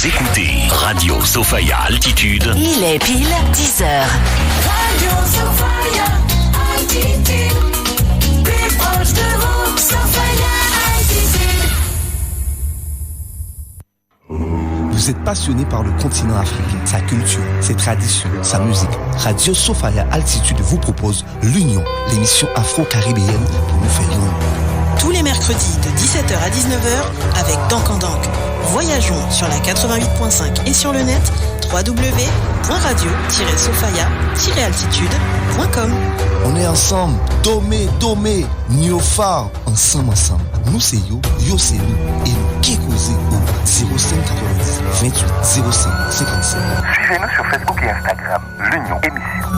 Vous écoutez Radio Sophia Altitude. Il est pile 10h. Radio Sophia Altitude. Plus proche de vous, Sophia Altitude. Vous êtes passionné par le continent africain, sa culture, ses traditions, sa musique. Radio Sophia Altitude vous propose l'Union, l'émission afro-caribéenne pour nous faire une. Tous les mercredis de 17h à 19h avec Dankandank. Voyageons sur la 88.5 et sur le net www.radio-sophia-altitude.com. On est ensemble, Domé, Niofa, ensemble. Nous c'est yo c'est nous, et nous qui causons au 05 90 28 05 57. Suivez-nous sur Facebook et Instagram, l'Union Émission.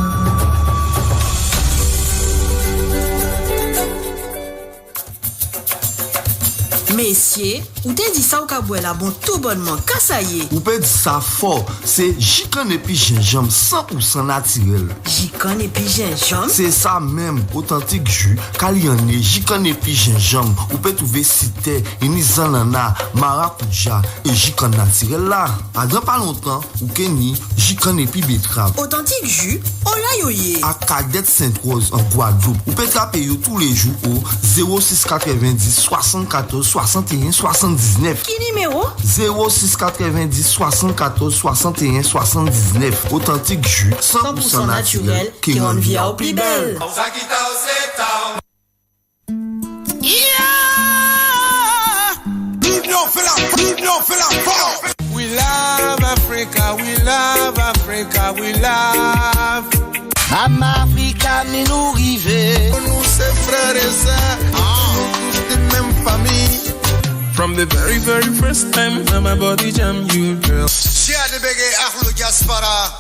Messieurs, ou t'es dit ça au caboué la bon tout bonnement, ça y est. Ou peut dire ça fort, c'est Jikan et puis gingembre 100% naturel. Jikan et puis gingembre? C'est ça même, authentique jus, Kaliane, Jikan et puis gingembre. Ou peut trouver cité, inizanana, maracuja et Jikan naturel là. À dans pas longtemps, ou Kenny, Jikan et puis betterave. Authentique jus, oh là yoye. À Cadette Sainte-Rose en Guadeloupe, ou peut taper tous les jours au 0690 74 61 79. Qui numéro? 0690 74 61 79. Authentique jus 100% naturel qui rend vie au plus belle. We love Africa, we love Africa, we love. Mama Africa, mais nous river. Nous c'est frères et sœurs, nous tous de même famille. From the very, very first time, my body jam you, girl. Chia de Bégué, Arlo Diaspora,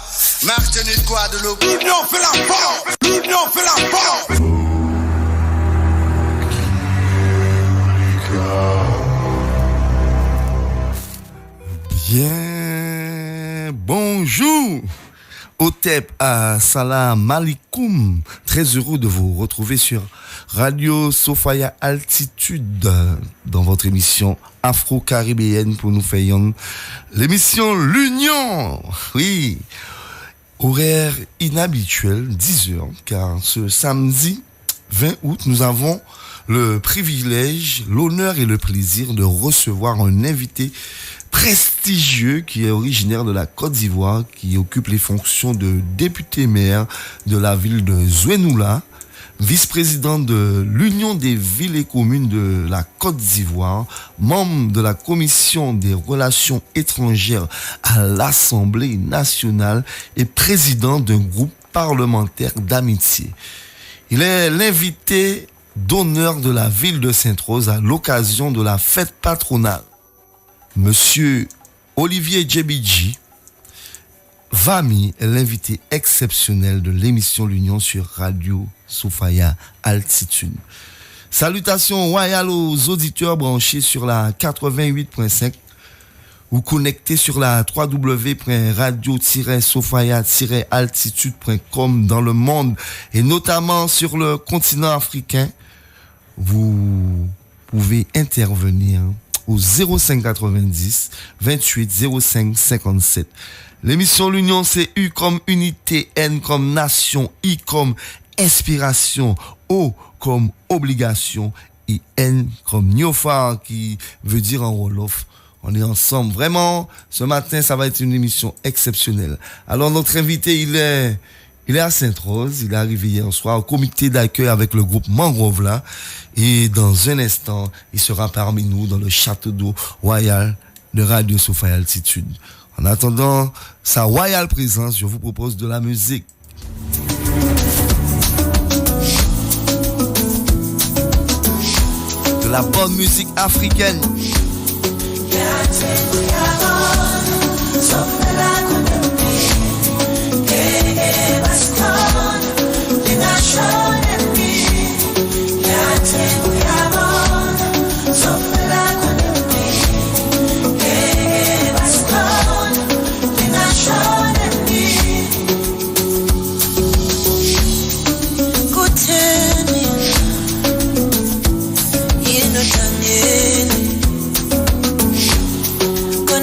Martinique, Guadeloupe. L'union fait la force, l'union fait la force. Bien, bonjour. Otep à Salam Alaikum. Très heureux de vous retrouver sur Radio Sophia Altitude dans votre émission afro-caribéenne pour nous faire l'émission L'Union. Oui, horaire inhabituel, 10h, car ce samedi 20 août, nous avons le privilège, l'honneur et le plaisir de recevoir un invité prestigieux qui est originaire de la Côte d'Ivoire, qui occupe les fonctions de député-maire de la ville de Zouenoula, vice-président de l'Union des villes et communes de la Côte d'Ivoire, membre de la Commission des relations étrangères à l'Assemblée nationale et président d'un groupe parlementaire d'amitié. Il est l'invité d'honneur de la ville de Sainte-Rose à l'occasion de la fête patronale. Monsieur Olivier Djebidji Vami est l'invité exceptionnel de l'émission L'Union sur Radio Sophia Altitude. Salutations royales aux auditeurs branchés sur la 88.5 ou connectés sur la www.radio-sophia-altitude.com dans le monde et notamment sur le continent africain. Vous pouvez intervenir au 0590 28 05 57. L'émission L'Union, c'est U comme unité, N comme nation, I comme inspiration, O comme obligation et N comme Niofa qui veut dire en Wolof. On est ensemble. Vraiment, ce matin, ça va être une émission exceptionnelle. Alors, notre invité, il est à Sainte-Rose. Il est arrivé hier soir au comité d'accueil avec le groupe Mangrove là. Et dans un instant, il sera parmi nous dans le château d'eau royal de Radio Sophia Altitude. En attendant sa royale présence, je vous propose de la musique. De la bonne musique africaine.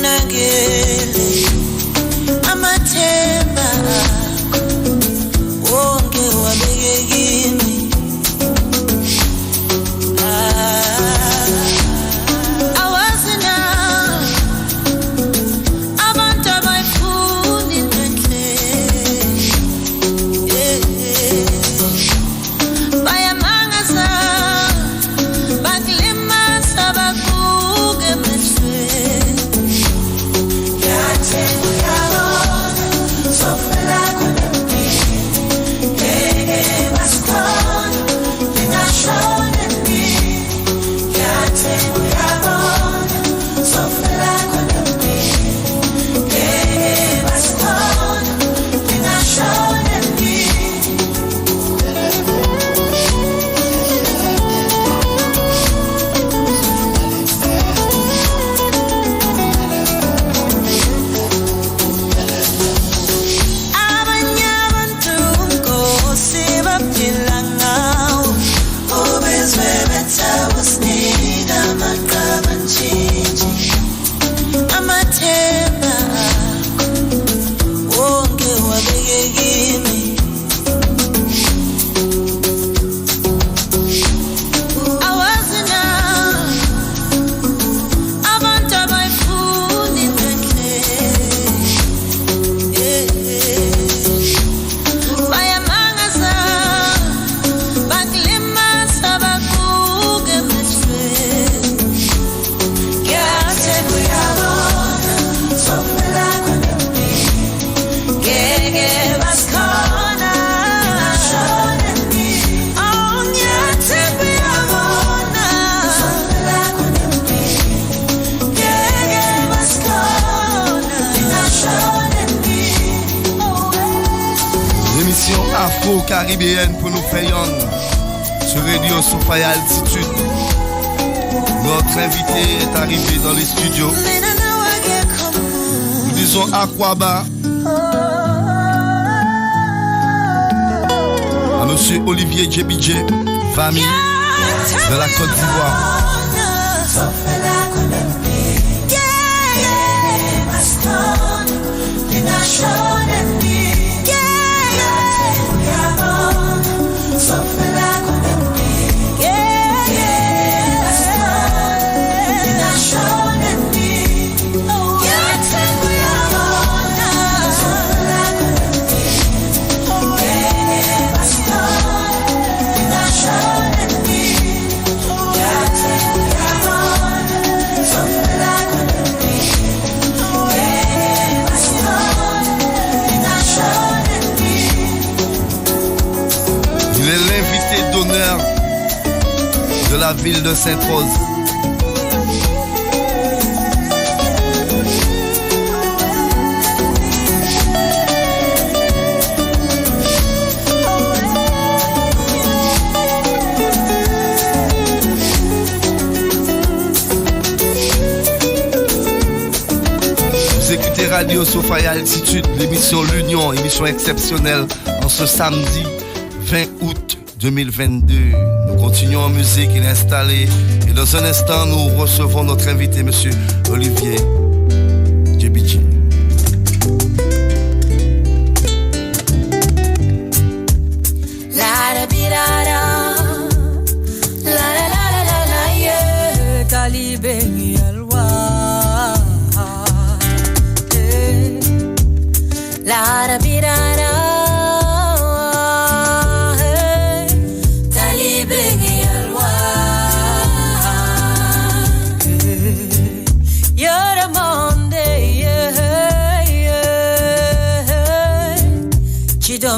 Again. afro-caribéenne pour nous faire sur Radio Sophia Altitude. Notre invité est arrivé dans les studios. Nous disons Aquaba à Monsieur Olivier Djebidje, famille de la Côte d'Ivoire. De la ville de Sainte-Rose. Vous écoutez Radio Sophia Altitude, l'émission L'Union, émission exceptionnelle en ce samedi 20 août 2022. Nous continuons en musique, il est installé. Et dans un instant, nous recevons notre invité, Monsieur Olivier Djebidje.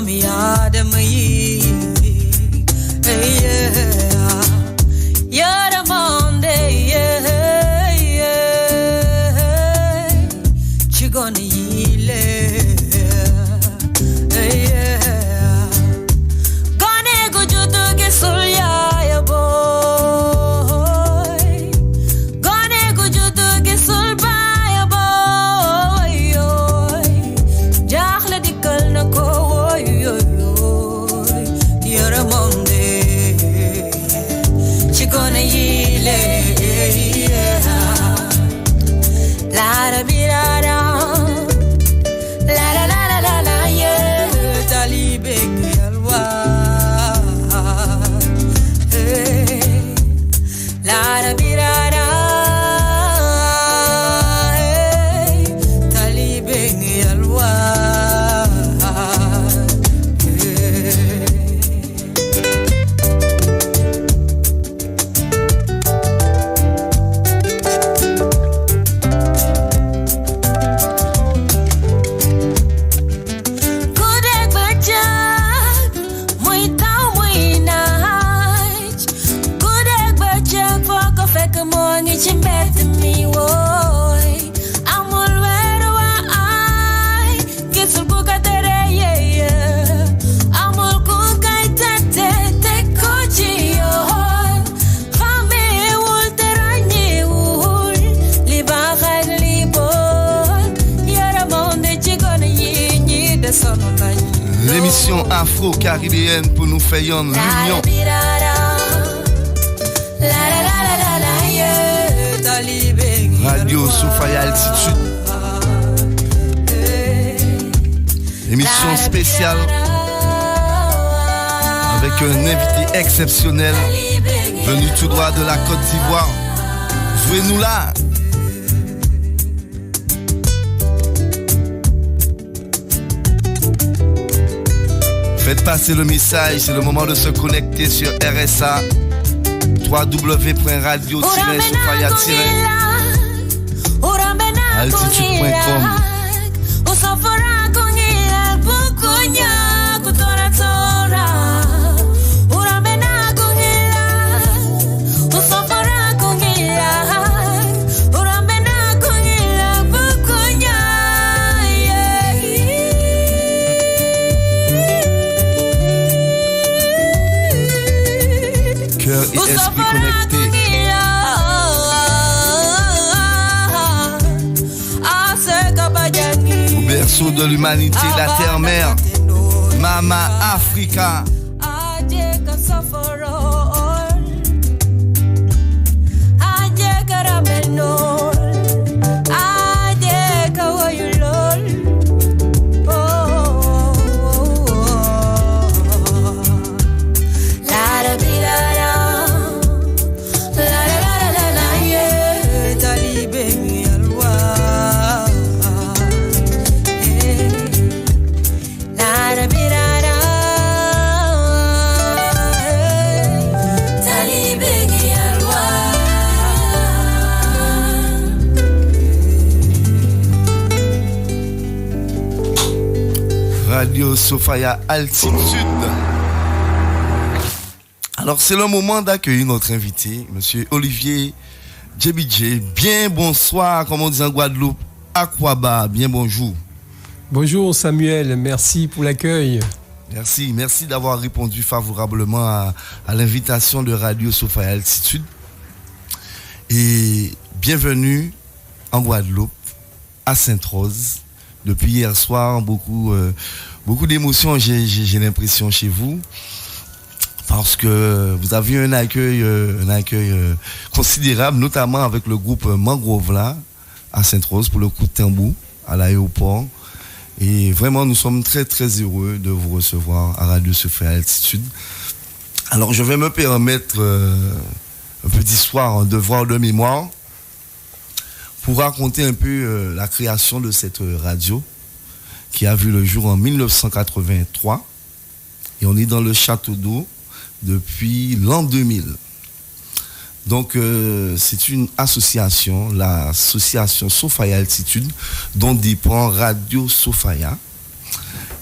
Me Adam yi, you're the Monday, you gonna yield, gonna go to get soya boy, gonna go to get soul by boy, jahle dikal na ko. You're a Monday, she gonna yield, la da bi da da, la la la la la la, yeah, talibé yalwa, la da bi da da, talibé yalwa. L'émission afro-caribéenne pour nous faire l'union. Radio Sophia Altitude. Émission spéciale avec un invité exceptionnel venu tout droit de la Côte d'Ivoire. Jouez-nous là. Faites passer le message, c'est le moment de se connecter sur RSA, www.radio-sophia-altitude.com. berceau de l'humanité, la terre-mère, Mama Africa. Radio Sophia Altitude. Alors c'est le moment d'accueillir notre invité, monsieur Olivier Djebidje. Bien bonsoir, comme on dit en Guadeloupe, Akwaba, bien bonjour. Bonjour Samuel, merci pour l'accueil. Merci d'avoir répondu favorablement à l'invitation de Radio Sophia Altitude. Et bienvenue en Guadeloupe, à Sainte-Rose. Depuis hier soir, beaucoup d'émotions, j'ai l'impression, chez vous. Parce que vous avez eu un accueil considérable, notamment avec le groupe Mangrove là, à Sainte-Rose, pour le coup de tambour, à l'aéroport. Et vraiment, nous sommes très, très heureux de vous recevoir à Radio Sophia Altitude. Alors, je vais me permettre un peu d'histoire, un devoir de mémoire, pour raconter un peu la création de cette radio qui a vu le jour en 1983. Et on est dans le château d'eau depuis l'an 2000. Donc, c'est une association, l'association Sophia Altitude, dont dépend Radio Sophia.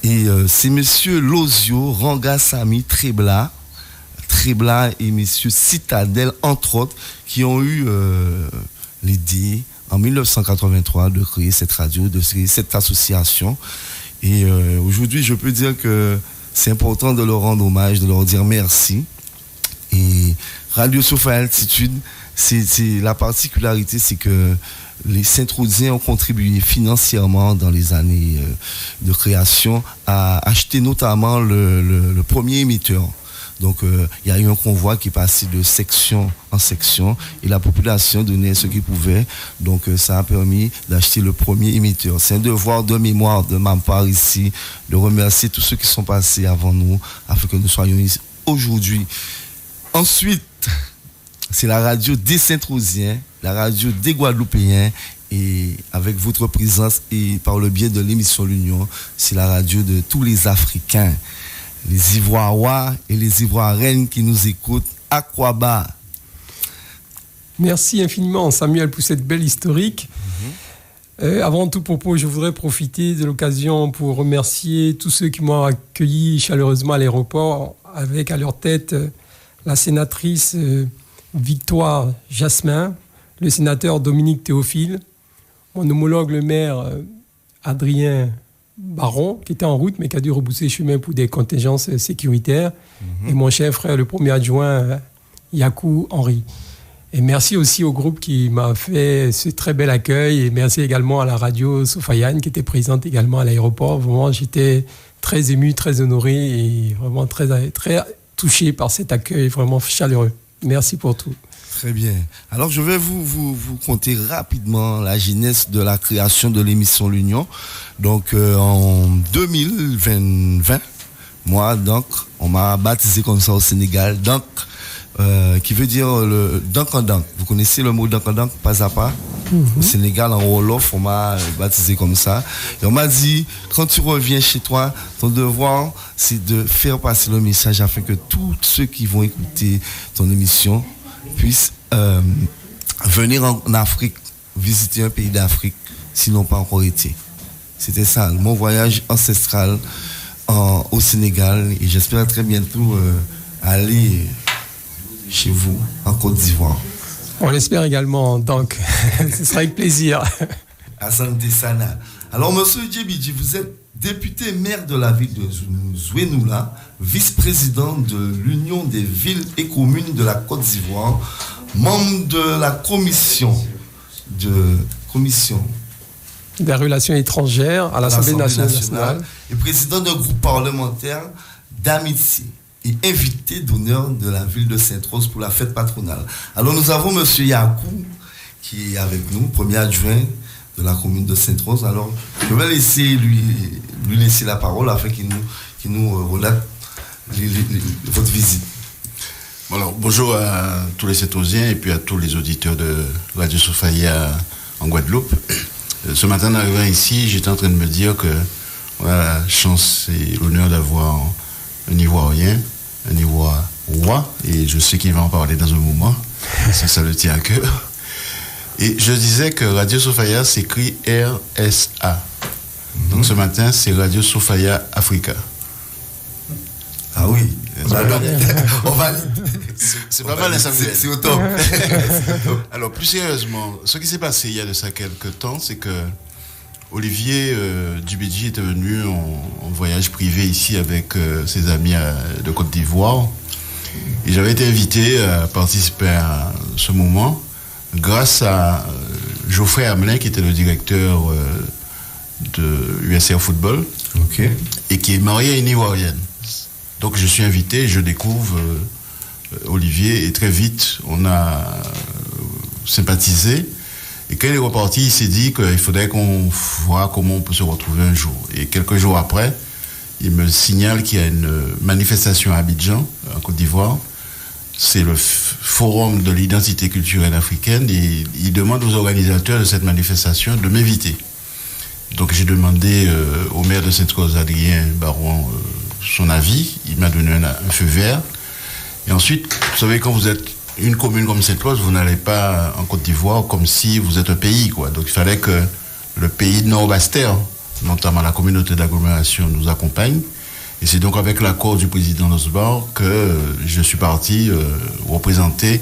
Et c'est monsieur Lozio Rangasamy Trebla et monsieur Citadel, entre autres, qui ont eu l'idée en 1983 de créer cette radio, de créer cette association. Et aujourd'hui, je peux dire que c'est important de leur rendre hommage, de leur dire merci. Et Radio Sophia Altitude, c'est la particularité, c'est que les Saint-Rosiens ont contribué financièrement dans les années de création à acheter notamment le premier émetteur. Donc, il y a eu un convoi qui est passé de section en section et la population donnait ce qu'il pouvait. Donc, ça a permis d'acheter le premier émetteur. C'est un devoir de mémoire de ma part ici, de remercier tous ceux qui sont passés avant nous afin que nous soyons ici aujourd'hui. Ensuite, c'est la radio des Saint-Rosiens, la radio des Guadeloupéens. Et avec votre présence et par le biais de l'émission L'Union, c'est la radio de tous les Africains. Les Ivoirois et les Ivoiriennes qui nous écoutent, Akwaba. Merci infiniment Samuel pour cette belle historique. Avant tout propos, je voudrais profiter de l'occasion pour remercier tous ceux qui m'ont accueilli chaleureusement à l'aéroport, avec à leur tête la sénatrice Victoire Jasmin, le sénateur Dominique Théophile, mon homologue le maire Adrien Baron, qui était en route, mais qui a dû rebousser chemin pour des contingences sécuritaires, et mon cher frère, le premier adjoint, Yakou Henry. Et merci aussi au groupe qui m'a fait ce très bel accueil, et merci également à la radio Sophia qui était présente également à l'aéroport. Vraiment, j'étais très ému, très honoré, et vraiment très, très touché par cet accueil vraiment chaleureux. Merci pour tout. Très bien. Alors, je vais vous conter rapidement la genèse de la création de l'émission L'Union. Donc, en 2020, moi, donc, on m'a baptisé comme ça au Sénégal. Donc, qui veut dire le Dankandank. Vous connaissez le mot Dankandank, pas à pas? Au Sénégal, en Wolof, on m'a baptisé comme ça. Et on m'a dit, quand tu reviens chez toi, ton devoir, c'est de faire passer le message afin que tous ceux qui vont écouter ton émission puissent venir en Afrique, visiter un pays d'Afrique, s'ils n'ont pas encore été. C'était ça, mon voyage ancestral au Sénégal. Et j'espère très bientôt aller chez vous, en Côte d'Ivoire. On l'espère également, donc ce sera avec plaisir. Asante Sana. Alors, monsieur Djebidje, vous êtes député maire de la ville de Zouenoula, vice-président de l'Union des villes et communes de la Côte d'Ivoire, membre de la commission des relations étrangères à l'Assemblée nationale. Et président d'un groupe parlementaire d'amitié et invité d'honneur de la ville de Sainte-Rose pour la fête patronale. Alors nous avons M. Yakou qui est avec nous, premier adjoint de la commune de Sainte-Rose. Alors je vais lui laisser la parole afin qu'il nous relate votre visite. Alors, bonjour à tous les Saint-Rosiens et puis à tous les auditeurs de Radio Soufaya en Guadeloupe. Ce matin, en arrivant ici, j'étais en train de me dire que on a la chance et l'honneur d'avoir un Ivoirien, un Ivoirien, et je sais qu'il va en parler dans un moment, si ça le tient à cœur. Et je disais que Radio Soufaya s'écrit RSA. Donc ce matin, c'est Radio Soufaya Africa. Ah oui, on va. C'est pas mal, hein, Samuel. C'est au top. Alors, plus sérieusement, ce qui s'est passé il y a de ça quelques temps, c'est que Olivier Dubidji était venu en voyage privé ici avec ses amis de Côte d'Ivoire. Et j'avais été invité à participer à ce moment grâce à Geoffrey Hamelin, qui était le directeur de USR Football, et qui est marié à une Ivoirienne. Donc je suis invité et je découvre Olivier, et très vite on a sympathisé, et quand il est reparti, il s'est dit qu'il faudrait qu'on voit comment on peut se retrouver un jour. Et quelques jours après, il me signale qu'il y a une manifestation à Abidjan, en Côte d'Ivoire. C'est le forum de l'identité culturelle africaine, et il demande aux organisateurs de cette manifestation de m'inviter. Donc j'ai demandé au maire de Sainte-Rose, Adrien Baron, son avis. Il m'a donné un feu vert. Et ensuite, vous savez, quand vous êtes une commune comme Sainte-Rose, vous n'allez pas en Côte d'Ivoire comme si vous êtes un pays, quoi. Donc il fallait que le pays de Nord-Bastère, notamment la communauté d'agglomération, nous accompagne. Et c'est donc avec l'accord du président Nosbar que je suis parti représenter,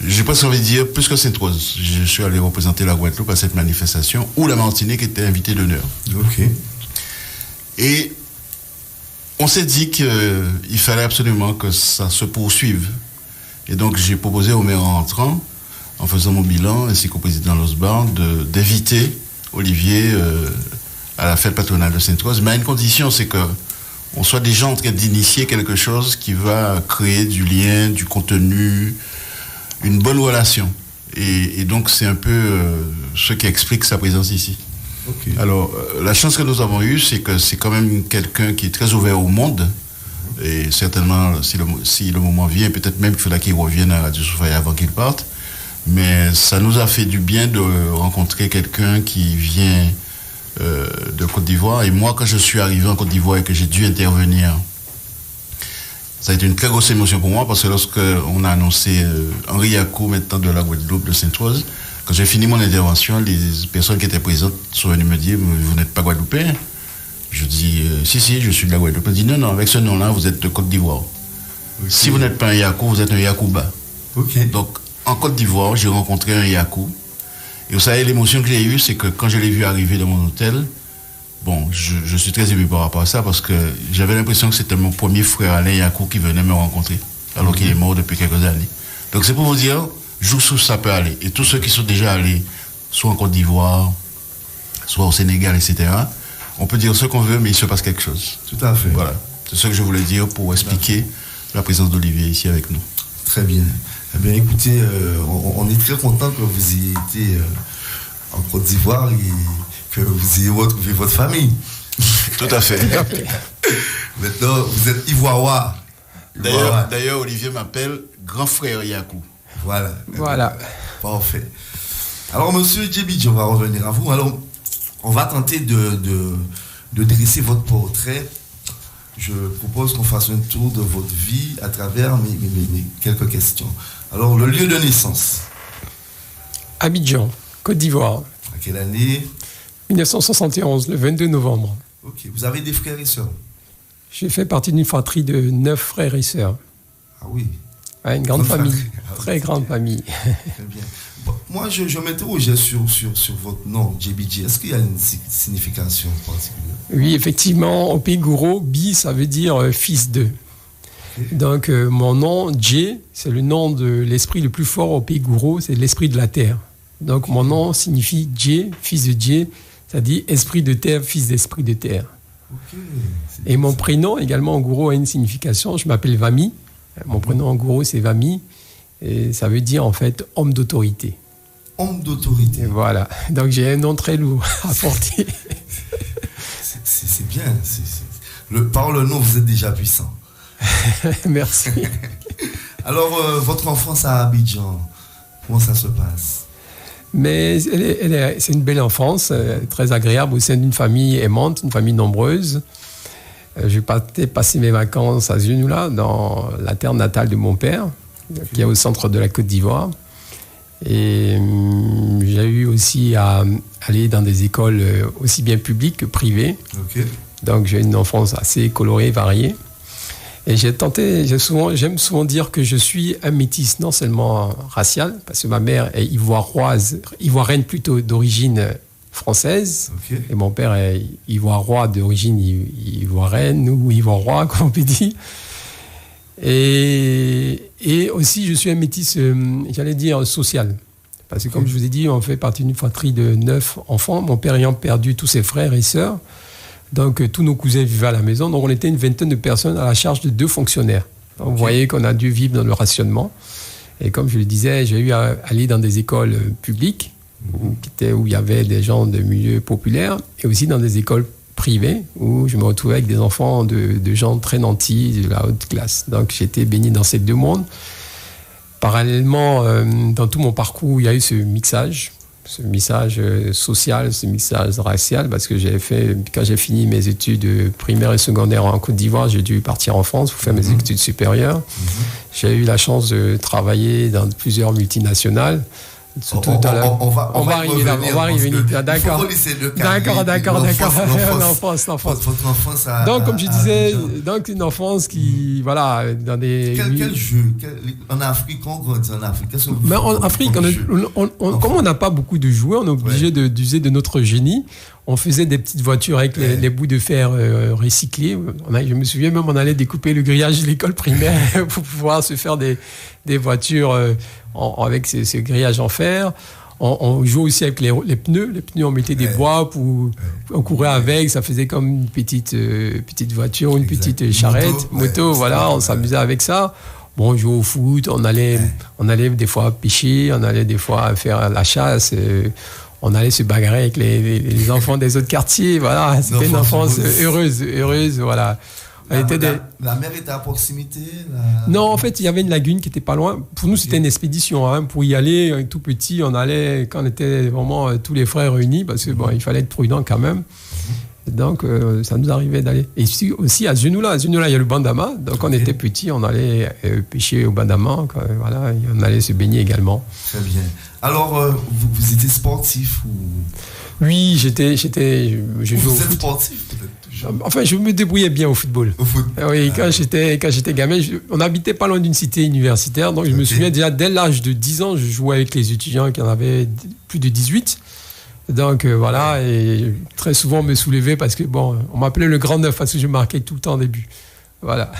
j'ai presque envie de dire, plus que Sainte-Rose. Je suis allé représenter la Guadeloupe à cette manifestation où la Martinique était invitée d'honneur. Et on s'est dit qu'il fallait absolument que ça se poursuive. Et donc j'ai proposé au maire en entrant, en faisant mon bilan, ainsi qu'au président Losbar, d'inviter Olivier à la fête patronale de Sainte-Rose. Mais à une condition, c'est qu'on soit déjà en train d'initier quelque chose qui va créer du lien, du contenu, une bonne relation. Et donc c'est un peu ce qui explique sa présence ici. Alors, la chance que nous avons eue, c'est que c'est quand même quelqu'un qui est très ouvert au monde. Et certainement, si le moment vient, peut-être même qu'il faudra qu'il revienne à Radio Soufaya avant qu'il parte. Mais ça nous a fait du bien de rencontrer quelqu'un qui vient de Côte d'Ivoire. Et moi, quand je suis arrivé en Côte d'Ivoire et que j'ai dû intervenir, ça a été une très grosse émotion pour moi, parce que lorsqu'on a annoncé Henri Yakou, maintenant de la Guadeloupe, de Sainte-Rose, quand j'ai fini mon intervention, les personnes qui étaient présentes sont venues me dire « Vous n'êtes pas Guadeloupéen ?» Je dis « Si, je suis de la Guadeloupe. » Elle dit « Non, avec ce nom-là, vous êtes de Côte d'Ivoire. Si vous n'êtes pas un Yakou, vous êtes un Yakouba. » Donc, en Côte d'Ivoire, j'ai rencontré un Yakou. Et vous savez, l'émotion que j'ai eue, c'est que quand je l'ai vu arriver dans mon hôtel, bon, je suis très ému par rapport à ça, parce que j'avais l'impression que c'était mon premier frère Alain Yakou qui venait me rencontrer, alors qu'il est mort depuis quelques années. Donc c'est pour vous dire, jusqu'où ça peut aller. Et tous ceux qui sont déjà allés, soit en Côte d'Ivoire, soit au Sénégal, etc., on peut dire ce qu'on veut, mais il se passe quelque chose. Tout à fait. Voilà. C'est ce que je voulais dire pour expliquer la présence d'Olivier ici avec nous. Très bien. Eh bien, écoutez, on est très content que vous ayez été en Côte d'Ivoire et que vous ayez retrouvé votre famille. Tout à fait. Maintenant, vous êtes Ivoirois. D'ailleurs, Olivier m'appelle grand frère Yakou. Voilà. Parfait. Alors, monsieur Djebidji, on va revenir à vous. Alors, on va tenter de dresser votre portrait. Je propose qu'on fasse un tour de votre vie à travers mes quelques questions. Alors, le lieu de naissance. Abidjan, Côte d'Ivoire. À quelle année? 1971, le 22 novembre. Ok. Vous avez des frères et sœurs? J'ai fait partie d'une fratrie de 9 frères et sœurs. Ah oui. Ouais, une grande famille. Très grande famille. Très bien. Bon, moi, je m'interrogeais sur votre nom, Djebidji. Est-ce qu'il y a une signification particulière? Oui, effectivement, au pays Gouro, Bi, ça veut dire fils de. Okay. Donc, mon nom, Dje, c'est le nom de l'esprit le plus fort au pays Gouro, c'est l'esprit de la terre. Donc, mon nom signifie Dje, fils de Dje, c'est-à-dire esprit de terre, fils d'esprit de terre. Ok. Et mon prénom également en gourou a une signification. Je m'appelle Vami. Mon prénom en gourou c'est Vami. Et ça veut dire en fait homme d'autorité. Homme d'autorité. Et voilà. Donc j'ai un nom très lourd à porter. C'est bien. Par le nom, vous êtes déjà puissant. Merci. Alors, votre enfance à Abidjan, comment ça se passe? Mais c'est une belle enfance, très agréable au sein d'une famille aimante, une famille nombreuse. Je partais passer mes vacances à Zenoula, dans la terre natale de mon père, qui est au centre de la Côte d'Ivoire. Et j'ai eu aussi à aller dans des écoles aussi bien publiques que privées. Okay. Donc j'ai une enfance assez colorée, variée. Et j'aime souvent dire que je suis un métis, non seulement racial, parce que ma mère est ivoirienne plutôt d'origine française, okay. Et mon père est ivoirois d'origine ivoirienne ou ivoirois, comme on peut dire. Et aussi, je suis un métis, j'allais dire, social. Parce que comme je vous ai dit, on fait partie d'une fratrie de 9 enfants, mon père ayant perdu tous ses frères et sœurs. Donc, tous nos cousins vivaient à la maison. Donc, on était une vingtaine de personnes à la charge de 2 fonctionnaires. Donc, vous voyez qu'on a dû vivre dans le rationnement. Et comme je le disais, j'ai eu à aller dans des écoles publiques où il y avait des gens de milieux populaires et aussi dans des écoles privées où je me retrouvais avec des enfants de gens très nantis, de la haute classe. Donc, j'ai été baigné dans ces 2 mondes. Parallèlement, dans tout mon parcours, il y a eu ce mixage social, ce mixage racial, parce que quand j'ai fini mes études primaires et secondaires en Côte d'Ivoire, j'ai dû partir en France pour faire mes études supérieures. J'ai eu la chance de travailler dans plusieurs multinationales. On va arriver là. D'accord. L'enfance. Votre enfance a... Donc, comme je disais, une enfance qui, voilà, dans des... Quel jeu en Afrique, on grandit en Afrique. Mais en Afrique, comme on n'a pas beaucoup de jouets, on est obligé d'user de notre génie. On faisait des petites voitures avec les bouts de fer recyclés. Je me souviens même, on allait découper le grillage de l'école primaire pour pouvoir se faire des voitures avec ce grillage en fer. On jouait aussi avec les pneus. Les pneus, on mettait des bois, on courait avec. Ça faisait comme une petite voiture, une petite charrette, moto. Voilà, on s'amusait avec ça. Bon, on jouait au foot, on allait des fois pêcher, on allait des fois faire la chasse. On allait se bagarrer avec les enfants des autres quartiers. Voilà, c'était une enfance heureuse. Voilà. La mer était à proximité Non, en fait, il y avait une lagune qui était pas loin. Pour nous, c'était une expédition. Pour y aller, tout petit, on allait quand on était vraiment tous les frères réunis, parce que il fallait être prudent quand même. Donc, ça nous arrivait d'aller. Et aussi à Zenoula, il y a le Bandama. Donc, on était petits, on allait pêcher au Bandama. Voilà, et on allait se baigner également. Très bien. Alors, vous étiez sportif ou... Oui, je jouais vous au êtes foot. sportif peut-être toujours. Enfin, je me débrouillais bien au football. Au foot. Oui, quand j'étais gamin, on n'habitait pas loin d'une cité universitaire. Donc, je me souviens déjà, dès l'âge de 10 ans, je jouais avec les étudiants qui en avaient plus de 18. Donc, voilà, et très souvent, on me soulevait parce que, on m'appelait le grand neuf parce que je marquais tout le temps au début. Voilà.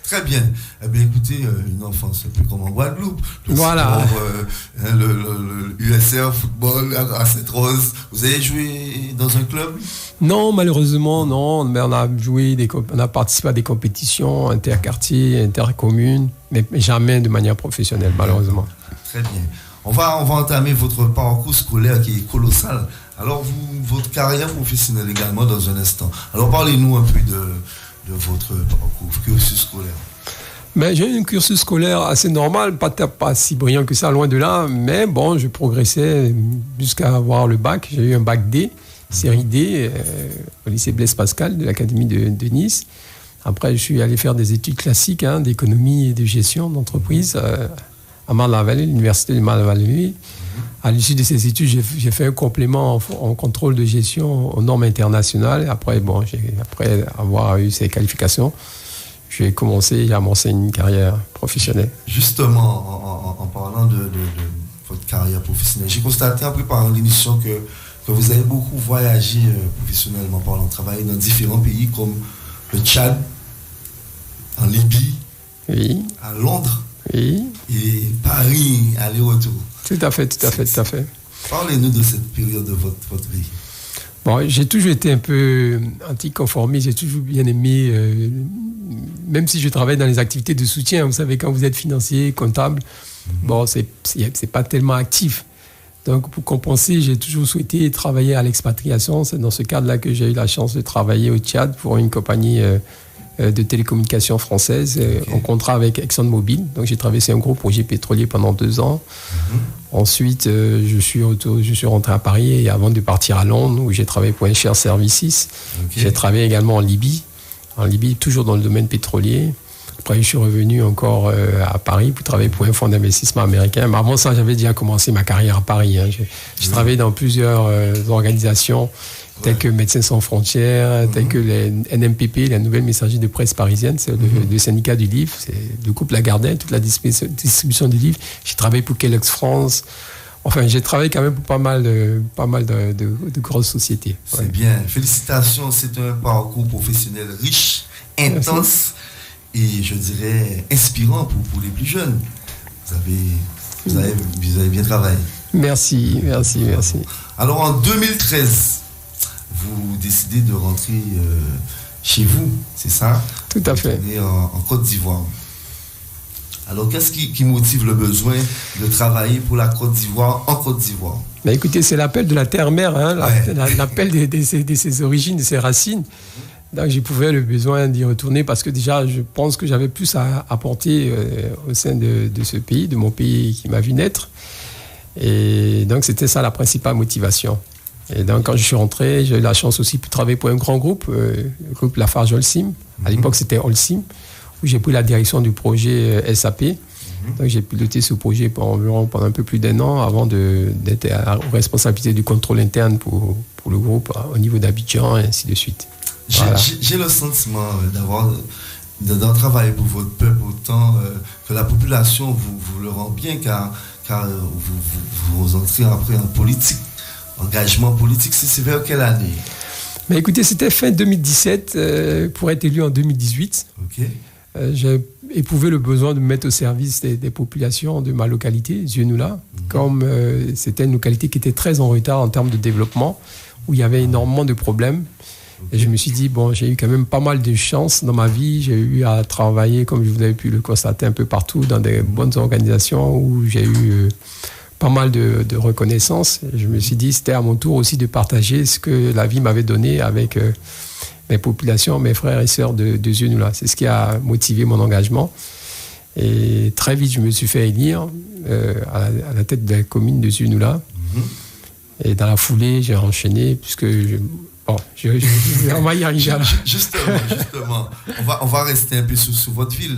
Très bien. Eh bien, écoutez, une enfance un peu comme en Guadeloupe. Voilà. Sport, le USR, football, à Sainte-Rose. Vous avez joué dans un club? Non, malheureusement, non. Mais on a participé à des compétitions interquartiers, intercommunes, mais jamais de manière professionnelle, malheureusement. Très bien. On va entamer votre parcours scolaire qui est colossal. Alors, votre carrière professionnelle également dans un instant. Alors, parlez-nous un peu de votre parcours, cursus scolaire. Mais j'ai eu un cursus scolaire assez normal, pas si brillant que ça, loin de là, mais je progressais jusqu'à avoir le bac. J'ai eu un bac D, série D, au lycée Blaise Pascal de l'Académie de Nice. Après, je suis allé faire des études classiques d'économie et de gestion d'entreprise à Marne-la-Vallée, l'université de Marne-la-Vallée. À l'issue de ces études, j'ai fait un complément en contrôle de gestion aux normes internationales. Après, après avoir eu ces qualifications, j'ai commencé à amorcer une carrière professionnelle. Justement, en parlant de votre carrière professionnelle, j'ai constaté en préparant l'émission que vous avez beaucoup voyagé professionnellement parlant, travaillé dans différents pays comme le Tchad, en Libye, oui, à Londres, oui, et Paris, aller-retour. Tout à fait. Parlez-nous de cette période de votre vie. Bon, j'ai toujours été un peu anticonformiste, j'ai toujours bien aimé, même si je travaille dans les activités de soutien, vous savez, quand vous êtes financier, comptable, bon, c'est pas tellement actif. Donc, pour compenser, j'ai toujours souhaité travailler à l'expatriation. C'est dans ce cadre-là que j'ai eu la chance de travailler au Tchad pour une compagnie de télécommunications française, en contrat avec ExxonMobil. Donc, j'ai traversé un gros projet pétrolier pendant 2 ans. Ensuite, je suis rentré à Paris et avant de partir à Londres, où j'ai travaillé pour Share Services. J'ai travaillé également en Libye, toujours dans le domaine pétrolier. Après, je suis revenu encore à Paris pour travailler pour un fonds d'investissement américain. Mais avant ça, j'avais déjà commencé ma carrière à Paris. J'ai travaillé dans plusieurs organisations, telles que Médecins sans frontières, telles que les NMPP, la Nouvelle Messagerie de Presse Parisienne, c'est le syndicat du livre, c'est le groupe Lagardère, toute la distribution du livre. J'ai travaillé pour Kellogg's France. Enfin, j'ai travaillé quand même pour pas mal de grosses sociétés. C'est bien. Félicitations, c'est un parcours professionnel riche, intense. Et je dirais inspirant pour les plus jeunes. Vous avez bien travaillé. Merci. Alors en 2013, vous décidez de rentrer chez vous, c'est ça? Tout à fait. En Côte d'Ivoire. Alors qu'est-ce qui motive le besoin de travailler pour la Côte d'Ivoire en Côte d'Ivoire? Bah écoutez, c'est l'appel de la terre-mère, l'appel de ses origines, de ses racines. Donc j'éprouvais le besoin d'y retourner parce que déjà je pense que j'avais plus à apporter au sein de ce pays, de mon pays qui m'a vu naître. Et donc c'était ça la principale motivation. Et donc quand je suis rentré, j'ai eu la chance aussi de travailler pour un grand groupe, le groupe Lafarge Holcim. À l'époque c'était Holcim, où j'ai pris la direction du projet SAP. Donc j'ai piloté ce projet pendant un peu plus d'1 an avant d'être aux responsabilités du contrôle interne pour le groupe au niveau d'Abidjan et ainsi de suite. J'ai le sentiment d'en travailler pour votre peuple autant que la population vous le rend bien car vous entrez après en politique, engagement politique. C'est vers quelle année? Mais écoutez, c'était fin 2017 pour être élu en 2018. J'ai éprouvé le besoin de me mettre au service des populations de ma localité, Zionoula, comme c'était une localité qui était très en retard en termes de développement, où il y avait énormément de problèmes. Et je me suis dit, bon, j'ai eu quand même pas mal de chance dans ma vie. J'ai eu à travailler, comme vous avez pu le constater, un peu partout, dans des bonnes organisations où j'ai eu pas mal de reconnaissance. Et je me suis dit, c'était à mon tour aussi de partager ce que la vie m'avait donné avec mes populations, mes frères et sœurs de Zionoula. C'est ce qui a motivé mon engagement. Et très vite, je me suis fait élire à la tête de la commune de Zionoula. Et dans la foulée, j'ai enchaîné, puisque on va y arriver. Justement, on va rester un peu sur votre ville.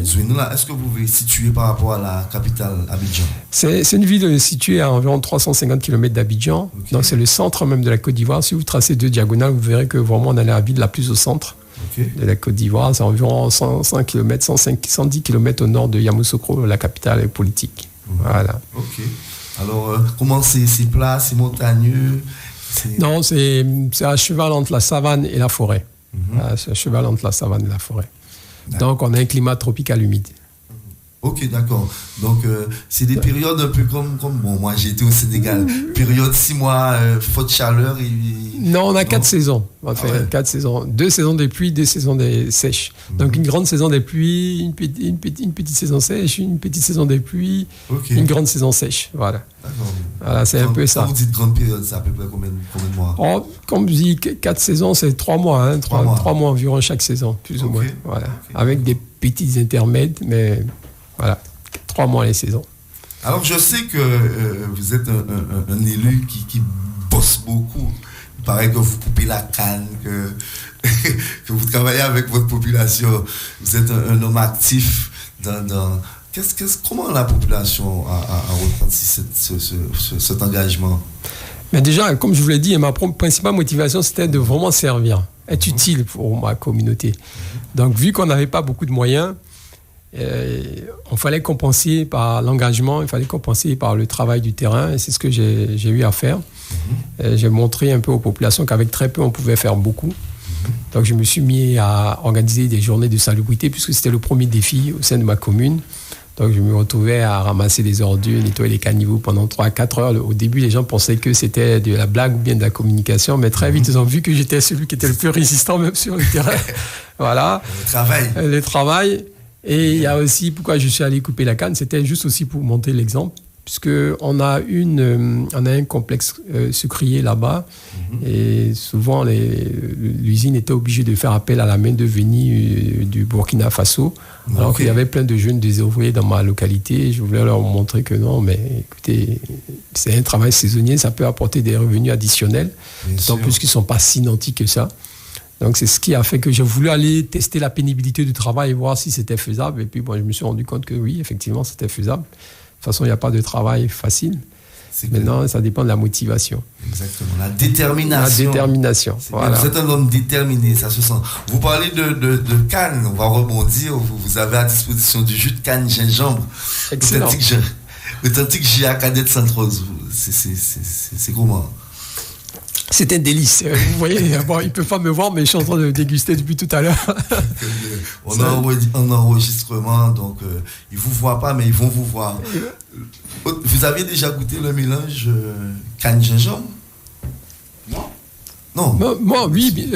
Zionoula, est-ce que vous pouvez situer par rapport à la capitale, Abidjan? C'est une ville située à environ 350 km d'Abidjan. Donc c'est le centre même de la Côte d'Ivoire. Si vous tracez 2 diagonales, vous verrez que vraiment on est à la ville la plus au centre de la Côte d'Ivoire. C'est environ 105 km, 110 km au nord de Yamoussoukro, la capitale politique. Voilà. Ok. Alors, comment c'est plat, c'est montagneux? Non, c'est à cheval entre la savane et la forêt. C'est à cheval entre la savane et la forêt. Donc, on a un climat tropical humide. Ok, d'accord. Donc, c'est des périodes un peu comme bon, moi j'ai été au Sénégal. Période 6 mois, forte chaleur. Non, on a 4 saisons. Enfin, 4 saisons. 2 saisons des pluies, 2 saisons des sèches. Donc, une grande saison des pluies, une petite saison sèche, une petite saison des pluies, une grande saison sèche. Voilà. D'accord. Voilà, c'est un peu ça. Quand vous dites grande période, c'est à peu près combien de mois? Comme je dis, 4 saisons, c'est 3 mois. 3 mois environ chaque saison, plus ou moins. Voilà. Avec des petits intermèdes, mais voilà, 3 mois les saisons. Alors, je sais que vous êtes un élu qui bosse beaucoup. Il paraît que vous coupez la canne, que vous travaillez avec votre population. Vous êtes un homme actif dans comment la population a ressenti cet engagement? Mais déjà, comme je vous l'ai dit, ma principale motivation, c'était de vraiment servir, être utile pour ma communauté. Donc, vu qu'on n'avait pas beaucoup de moyens, on fallait compenser par l'engagement, il fallait compenser par le travail du terrain, et c'est ce que j'ai eu à faire. J'ai montré un peu aux populations qu'avec très peu, on pouvait faire beaucoup. Donc, je me suis mis à organiser des journées de salubrité, puisque c'était le premier défi au sein de ma commune. Donc, je me retrouvais à ramasser des ordures, nettoyer les caniveaux pendant 3-4 heures. Au début, les gens pensaient que c'était de la blague ou bien de la communication, mais très vite, ils ont vu que j'étais celui qui était le plus résistant, même sur le terrain. Voilà. Le travail. Et il y a aussi, pourquoi je suis allé couper la canne, c'était juste aussi pour montrer l'exemple, puisqu'on a un complexe sucrier là-bas, et souvent, l'usine était obligée de faire appel à la main-d'œuvre venue du Burkina Faso, alors qu'il y avait plein de jeunes des ouvriers dans ma localité. Je voulais leur montrer que non, mais écoutez, c'est un travail saisonnier, ça peut apporter des revenus additionnels, d'autant plus qu'ils ne sont pas si nantis que ça. Donc, c'est ce qui a fait que j'ai voulu aller tester la pénibilité du travail et voir si c'était faisable. Et puis, je me suis rendu compte que oui, effectivement, c'était faisable. De toute façon, il n'y a pas de travail facile. Maintenant, ça dépend de la motivation. Exactement, la détermination. La détermination, voilà. Vous êtes un homme déterminé, ça se sent. Vous parlez de canne, on va rebondir. Vous avez à disposition du jus de canne gingembre. Excellent. Authentique GA Cadette Sainte-Rose. C'est comment? C'est un délice. Vous voyez, bon, ils ne peuvent pas me voir, mais je suis en train de déguster depuis tout à l'heure. On a un enregistrement, donc ils ne vous voient pas, mais ils vont vous voir. Vous avez déjà goûté le mélange canne-gingembre? Non. Moi, oui.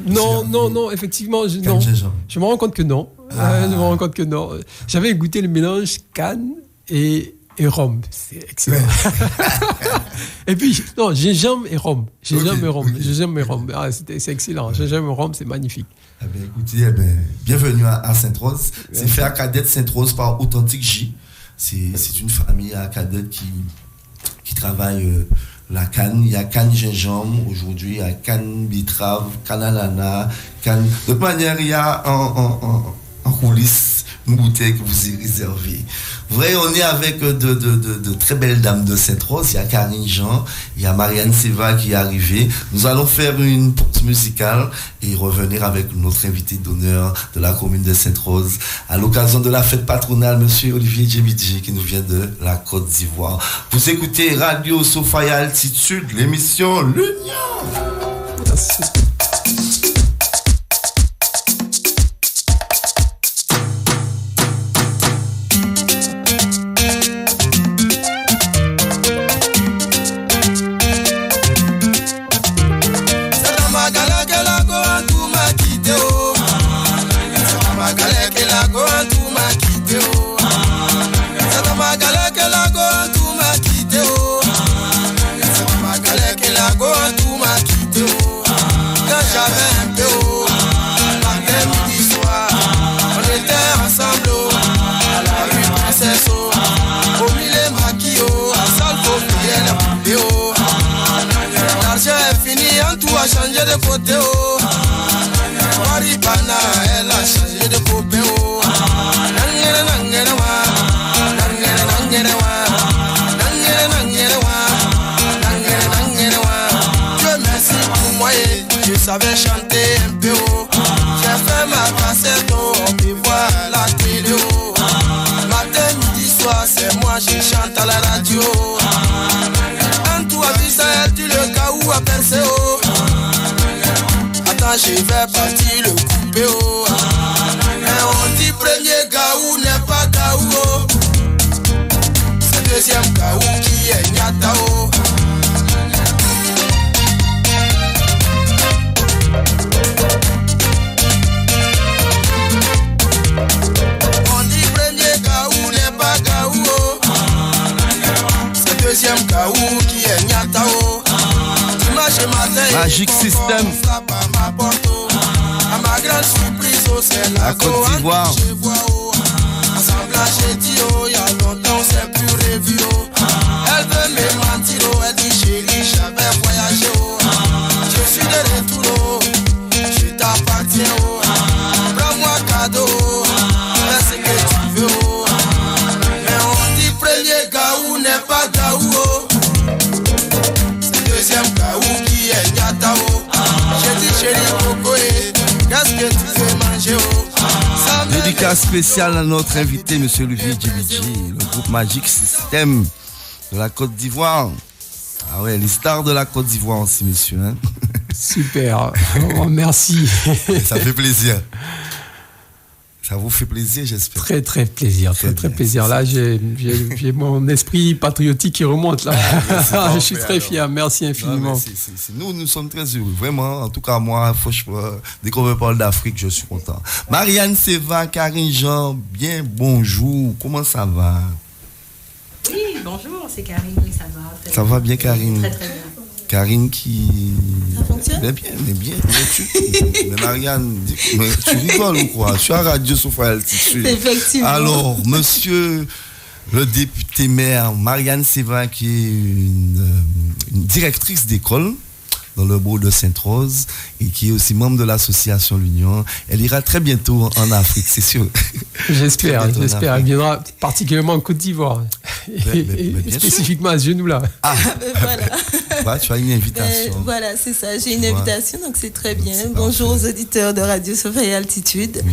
Non, effectivement. Je me rends compte que non. Je me rends compte que non. J'avais goûté le mélange canne et rhum. C'est excellent. Et puis, non, gingembre et rhum. Gingembre et rhum. Ah, c'est excellent. Gingembre et rhum, c'est magnifique. Écoutez, bienvenue à Sainte-Rose. C'est fait à Cadette Sainte-Rose par Authentique J. C'est une famille à Cadette qui travaille la canne. Il y a canne gingembre aujourd'hui, il y a canne betterave, canne ananas, canne. De toute manière, il y a en coulisses une bouteille que vous y réservez. Vous voyez, on est avec de très belles dames de Sainte-Rose. Il y a Karine Jean, il y a Marianne Seva qui est arrivée. Nous allons faire une pause musicale et revenir avec notre invité d'honneur de la commune de Sainte-Rose à l'occasion de la fête patronale, monsieur Olivier Djemidji, qui nous vient de la Côte d'Ivoire. Vous écoutez Radio Sophia Altitude, l'émission L'Union. Merci. Changer de côté, oh. Maripana, elle a changé de côté, oh. Dieu merci pour moi, je savais chanter un peu, oh. J'ai fait ma cassette, oh. On peut voir la télé, oh. Matin, midi, soir, c'est moi, je chante à la radio. Un tour à Visa, tu le cas où à percer, oh. Je vais partir le couper, oh. Et on dit premier gaou n'est pas gaou, oh. C'est deuxième gaou qui est nyata, oh. On dit premier gaou n'est pas gaou, oh. C'est deuxième gaou qui est nyata, oh. Dimanche matin, Magic System. À ma grande surprise, oh, c'est la Côte d'Ivoire. Assemblage, j'ai dit, oh, il y a longtemps, c'est plus revu, oh. Elle veut me mentir, oh, elle dit, chérie, j'avais voyagé, oh. Je suis de retour, oh. Je t'appartiens, oh. Prends-moi cadeau, oh. Fais ce que tu veux, oh. Mais on dit, premier gaou n'est pas gaou, oh. C'est deuxième gaou qui est nyata, oh. J'ai dit, chérie, Coco, qu'est-ce que tu veux manger, oh? Dédicace spéciale à notre invité, monsieur Olivier Djemidji, le groupe Magic System de la Côte d'Ivoire. Ah ouais, les stars de la Côte d'Ivoire aussi, messieurs. Hein. Super, oh, merci. Ça fait plaisir. Ça vous fait plaisir, j'espère. Très, très plaisir. Très plaisir. Là, j'ai mon esprit patriotique qui remonte. Là. Je suis très fier. Merci infiniment. Non, nous sommes très heureux. Vraiment, en tout cas, moi, franchement, dès qu'on me parle d'Afrique, je suis content. Marianne Seva, Karine Jean, bien bonjour. Comment ça va? Oui, bonjour, c'est Karine. Oui, ça va. Ça va bien, Karine? Très, très bien. Karine qui... Ça fonctionne? Mais bien. Mais Marianne, mais tu rigoles ou quoi? Je suis à Radio Sophaya Altitude. Effectivement. Alors, monsieur le député maire Marianne Seva, qui est une directrice d'école dans le bourg de Sainte-Rose et qui est aussi membre de l'association L'Union. Elle ira très bientôt en Afrique, c'est sûr. J'espère. Elle viendra particulièrement en Côte d'Ivoire. Et spécifiquement à ce genou-là. Ah, voilà. Bah, tu as une invitation. Voilà, c'est ça. J'ai une invitation, donc c'est très bien. Bonjour aux auditeurs de Radio Sophaya Altitude,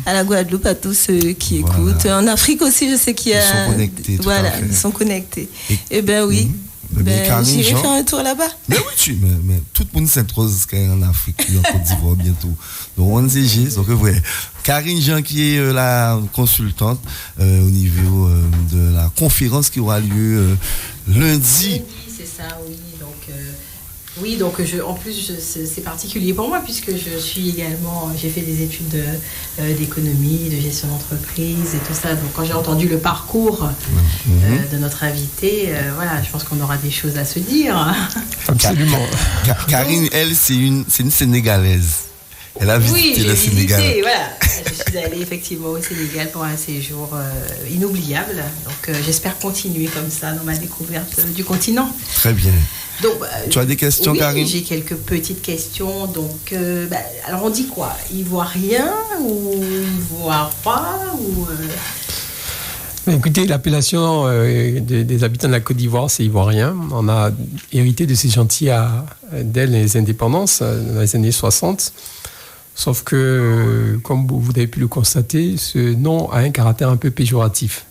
à la Guadeloupe, à tous ceux qui écoutent. En Afrique aussi, je sais qu'il y a... Ils sont connectés. Voilà, ils sont connectés. Eh bien, oui. J'irai faire un tour là-bas. Mais oui, mais tout le monde Sainte-Rose qui est en Afrique, en Côte d'Ivoire bientôt. Donc on CG, donc ouais. Karine Jean qui est la consultante au niveau de la conférence qui aura lieu lundi. Oui, c'est ça, oui. Donc, en plus, c'est particulier pour moi puisque je suis également, j'ai fait des études d'économie, de gestion d'entreprise et tout ça. Donc, quand j'ai entendu le parcours de notre invité, voilà, je pense qu'on aura des choses à se dire. Absolument. Karine, elle, c'est une Sénégalaise. Elle a visité le Sénégal. Voilà. Je suis allée effectivement au Sénégal pour un séjour inoubliable. Donc, j'espère continuer comme ça dans ma découverte du continent. Très bien. Donc, tu as des questions, oui, Karine? J'ai quelques petites questions. Donc, alors on dit quoi? Ivoirien ou ivoirois ou Écoutez, l'appellation des habitants de la Côte d'Ivoire, c'est ivoirien. On a hérité de ces gentils dès les indépendances, dans les années 60. Sauf que, comme vous avez pu le constater, ce nom a un caractère un peu péjoratif.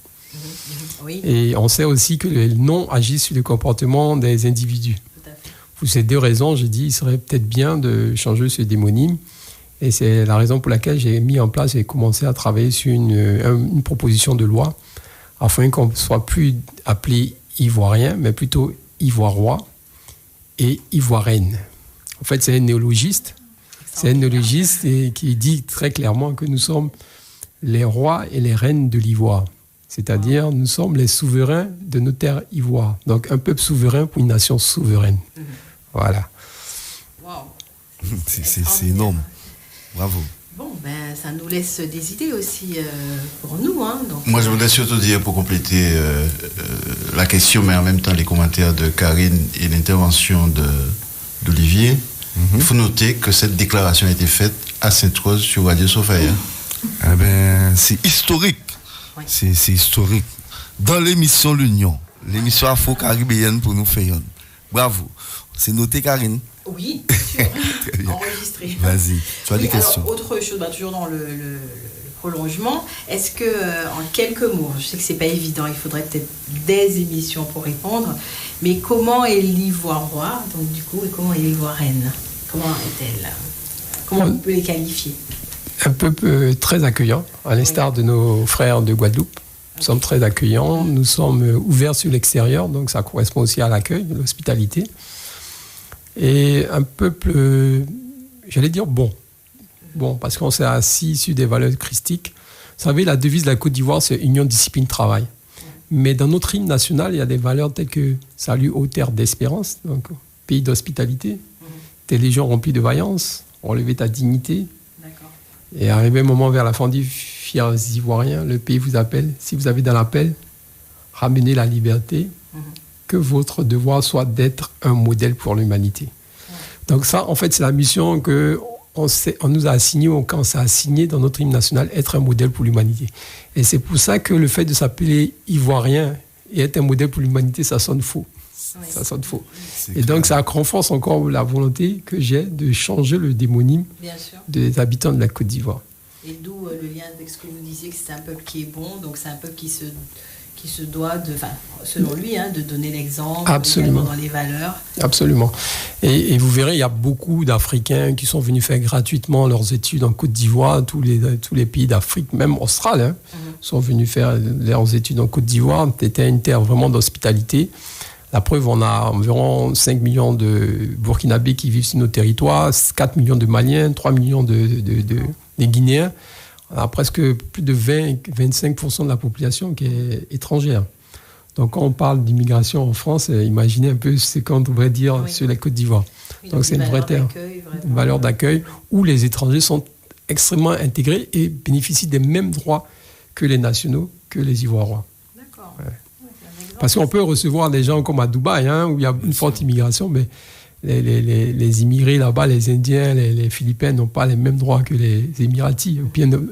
Oui. Et on sait aussi que le nom agit sur le comportement des individus. Pour ces deux raisons, j'ai dit qu'il serait peut-être bien de changer ce démonyme. Et c'est la raison pour laquelle j'ai mis en place et commencé à travailler sur une proposition de loi afin qu'on ne soit plus appelé ivoirien, mais plutôt ivoirois et ivoirienne. En fait, c'est un néologiste. C'est un néologiste qui dit très clairement que nous sommes les rois et les reines de l'Ivoire. C'est-à-dire, nous sommes les souverains de nos terres ivoires. Donc, un peuple souverain pour une nation souveraine. Voilà. Wow. C'est énorme. Bravo. Bon, ça nous laisse des idées aussi pour nous. Donc, moi, je voudrais surtout dire, pour compléter la question, mais en même temps les commentaires de Karine et l'intervention d'Olivier, il faut noter que cette déclaration a été faite à Sainte-Rose sur Radio Sophaya. C'est historique. Oui. C'est historique. Dans l'émission L'Union, l'émission afro-caribéenne pour nous faire. Bravo. C'est noté, Karine? Oui, bien sûr. Enregistré. Vas-y, tu as des questions. Alors, autre chose, toujours dans le prolongement, est-ce que, en quelques mots, je sais que c'est pas évident, il faudrait peut-être des émissions pour répondre, mais comment est l'ivoirois, donc du coup, et comment est l'ivoirienne? Comment est-elle? Comment on peut les qualifier? Un peuple très accueillant, à l'instar de nos frères de Guadeloupe. Nous sommes très accueillants, nous sommes ouverts sur l'extérieur, donc ça correspond aussi à l'accueil, à l'hospitalité. Et un peuple, j'allais dire bon, parce qu'on s'est assis sur des valeurs christiques. Vous savez, la devise de la Côte d'Ivoire, c'est union, discipline, travail. Mais dans notre hymne national, il y a des valeurs telles que salut aux terres d'espérance, donc pays d'hospitalité, tes légions remplies de vaillance, relever ta dignité. Et arrivé un moment vers la fin du fiers Ivoiriens, le pays vous appelle. Si vous avez dans l'appel, ramenez la liberté, que votre devoir soit d'être un modèle pour l'humanité. Donc ça, en fait, c'est la mission qu'on nous a assignée, quand on s'est assigné dans notre hymne national, être un modèle pour l'humanité. Et c'est pour ça que le fait de s'appeler Ivoirien et être un modèle pour l'humanité, ça sonne faux. Oui. Ça sonne faux. Et donc, ça renforce encore la volonté que j'ai de changer le démonyme des habitants de la Côte d'Ivoire. Et d'où le lien avec ce que vous disiez, que c'est un peuple qui est bon, donc c'est un peuple qui qui se doit, selon lui, de donner l'exemple, Absolument. dans les valeurs. Absolument. Et vous verrez, il y a beaucoup d'Africains qui sont venus faire gratuitement leurs études en Côte d'Ivoire. Tous les pays d'Afrique, même Australie, sont venus faire leurs études en Côte d'Ivoire. C'était une terre vraiment d'hospitalité. La preuve, on a environ 5 millions de Burkinabés qui vivent sur nos territoires, 4 millions de Maliens, 3 millions de Guinéens. On a presque plus de 20-25% de la population qui est étrangère. Donc, quand on parle d'immigration en France, imaginez un peu ce qu'on devrait dire sur la Côte d'Ivoire. Donc, c'est une vraie terre, une valeur d'accueil où les étrangers sont extrêmement intégrés et bénéficient des mêmes droits que les nationaux, que les Ivoiriens. D'accord. Ouais. Parce qu'on peut recevoir des gens comme à Dubaï, où il y a une forte immigration, mais les immigrés là-bas, les Indiens, les Philippins n'ont pas les mêmes droits que les Émiratis,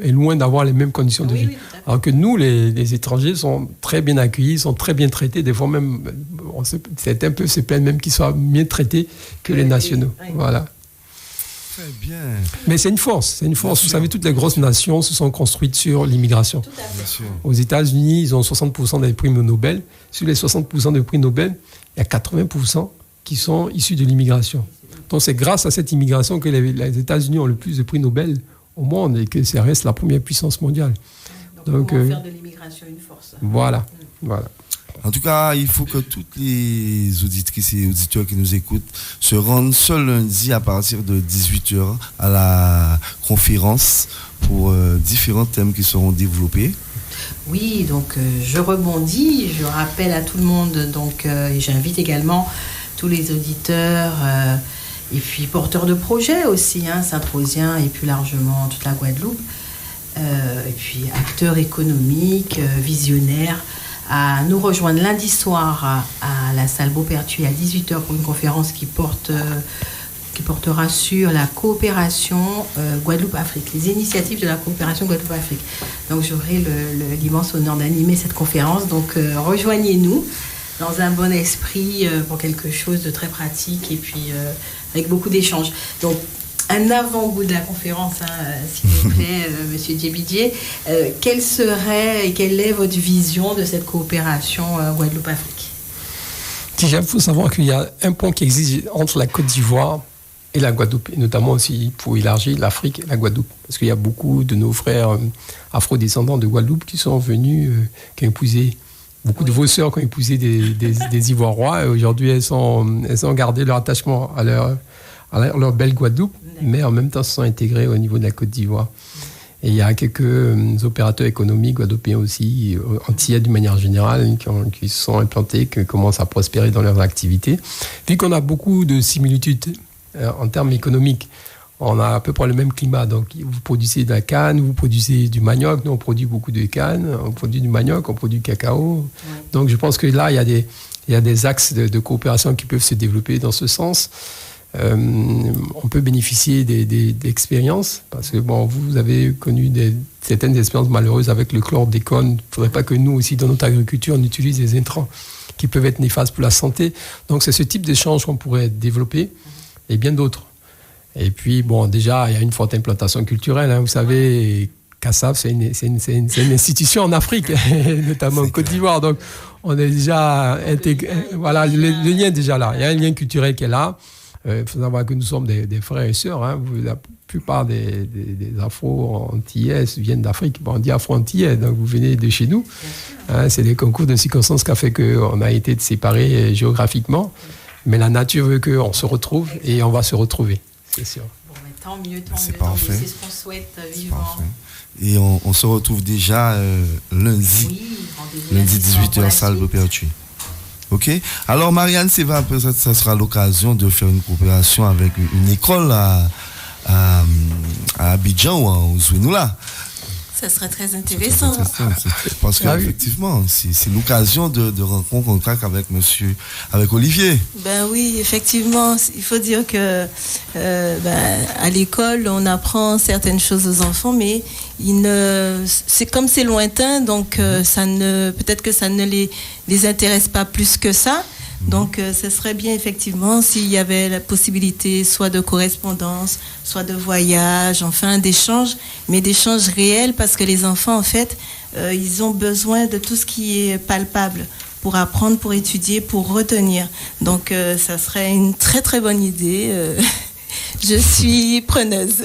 et loin d'avoir les mêmes conditions de vie. Oui, alors que nous, les étrangers, sont très bien accueillis, sont très bien traités. Des fois même, c'est un peu se plaindre même qu'ils soient mieux traités que les nationaux. Oui. Voilà. Très bien. Mais c'est une force. Vous savez, toutes les grosses nations se sont construites sur l'immigration. Aux États-Unis, ils ont 60% des prix Nobel. Sur les 60% des prix Nobel, il y a 80% qui sont issus de l'immigration. Donc c'est grâce à cette immigration que les États-Unis ont le plus de prix Nobel au monde et que ça reste la première puissance mondiale. Donc comment faire de l'immigration une force. Voilà. En tout cas, il faut que toutes les auditrices et auditeurs qui nous écoutent se rendent ce lundi à partir de 18h à la conférence pour différents thèmes qui seront développés. Oui, donc je rebondis, je rappelle à tout le monde, et j'invite également tous les auditeurs et puis porteurs de projets aussi, symposiens et plus largement toute la Guadeloupe, et puis acteurs économiques, visionnaires, à nous rejoindre lundi soir à la salle Beaupertuis à 18h pour une conférence qui portera sur la coopération Guadeloupe-Afrique, les initiatives de la coopération Guadeloupe-Afrique. Donc j'aurai l'immense honneur d'animer cette conférence. Donc rejoignez-nous dans un bon esprit pour quelque chose de très pratique et puis avec beaucoup d'échanges. Donc un avant-goût de la conférence, s'il vous plaît, Monsieur Djebidier. Quelle est votre vision de cette coopération Guadeloupe-Afrique ? Déjà, il faut savoir qu'il y a un pont qui existe entre la Côte d'Ivoire et la Guadeloupe, et notamment aussi pour élargir l'Afrique et la Guadeloupe. Parce qu'il y a beaucoup de nos frères afro-descendants de Guadeloupe qui sont venus, qui ont épousé, beaucoup de vos sœurs qui ont épousé des Ivoiriens, et aujourd'hui elles ont gardé leur attachement à leur belle Guadeloupe, mais en même temps se sont intégrés au niveau de la Côte d'Ivoire. Et il y a quelques opérateurs économiques guadeloupéens aussi, antillais d'une manière générale, qui se sont implantés, qui commencent à prospérer dans leurs activités. Vu qu'on a beaucoup de similitudes en termes économiques, on a à peu près le même climat. Donc, vous produisez de la canne, vous produisez du manioc. Nous, on produit beaucoup de canne, on produit du manioc, on produit du cacao. Ouais. Donc, je pense que là, il y a des axes de coopération qui peuvent se développer dans ce sens. On peut bénéficier d'expériences parce que vous avez connu certaines expériences malheureuses avec le chlordécone. Il ne faudrait pas que nous aussi dans notre agriculture on utilise des intrants qui peuvent être néfastes pour la santé. Donc c'est ce type d'échange qu'on pourrait développer et bien d'autres. Et puis déjà il y a une forte implantation culturelle. Vous savez, CASAF c'est une institution en Afrique, notamment en Côte d'Ivoire. Donc on est déjà intégré. Voilà, le lien est déjà là. Il y a un lien culturel qui est là. Il faut savoir que nous sommes des frères et sœurs. La plupart des Afro-Antillais viennent d'Afrique. On dit Afro-Antillais, donc vous venez de chez nous. C'est des concours de circonstances qui ont fait qu'on a été séparés géographiquement. Mais la nature veut qu'on se retrouve et on va se retrouver, c'est sûr. Tant mieux, c'est parfait. C'est ce qu'on souhaite vivement. Et on se retrouve déjà lundi 18h, salle Beaupertuis. Ok. Alors Marianne Seva, peut-être ça sera l'occasion de faire une coopération avec une école à Abidjan ou à Ouzounula. Ça serait très intéressant. Parce qu'effectivement, c'est l'occasion de rencontrer contact avec Olivier. Ben oui, effectivement. Il faut dire que à l'école, on apprend certaines choses aux enfants, mais c'est comme c'est lointain, donc peut-être que ça ne les intéresse pas plus que ça. Donc, ce serait bien, effectivement, s'il y avait la possibilité soit de correspondance, soit de voyage, enfin, d'échanges, mais d'échanges réels, parce que les enfants, en fait, ils ont besoin de tout ce qui est palpable pour apprendre, pour étudier, pour retenir. Donc, ça serait une très, très bonne idée. Je suis preneuse.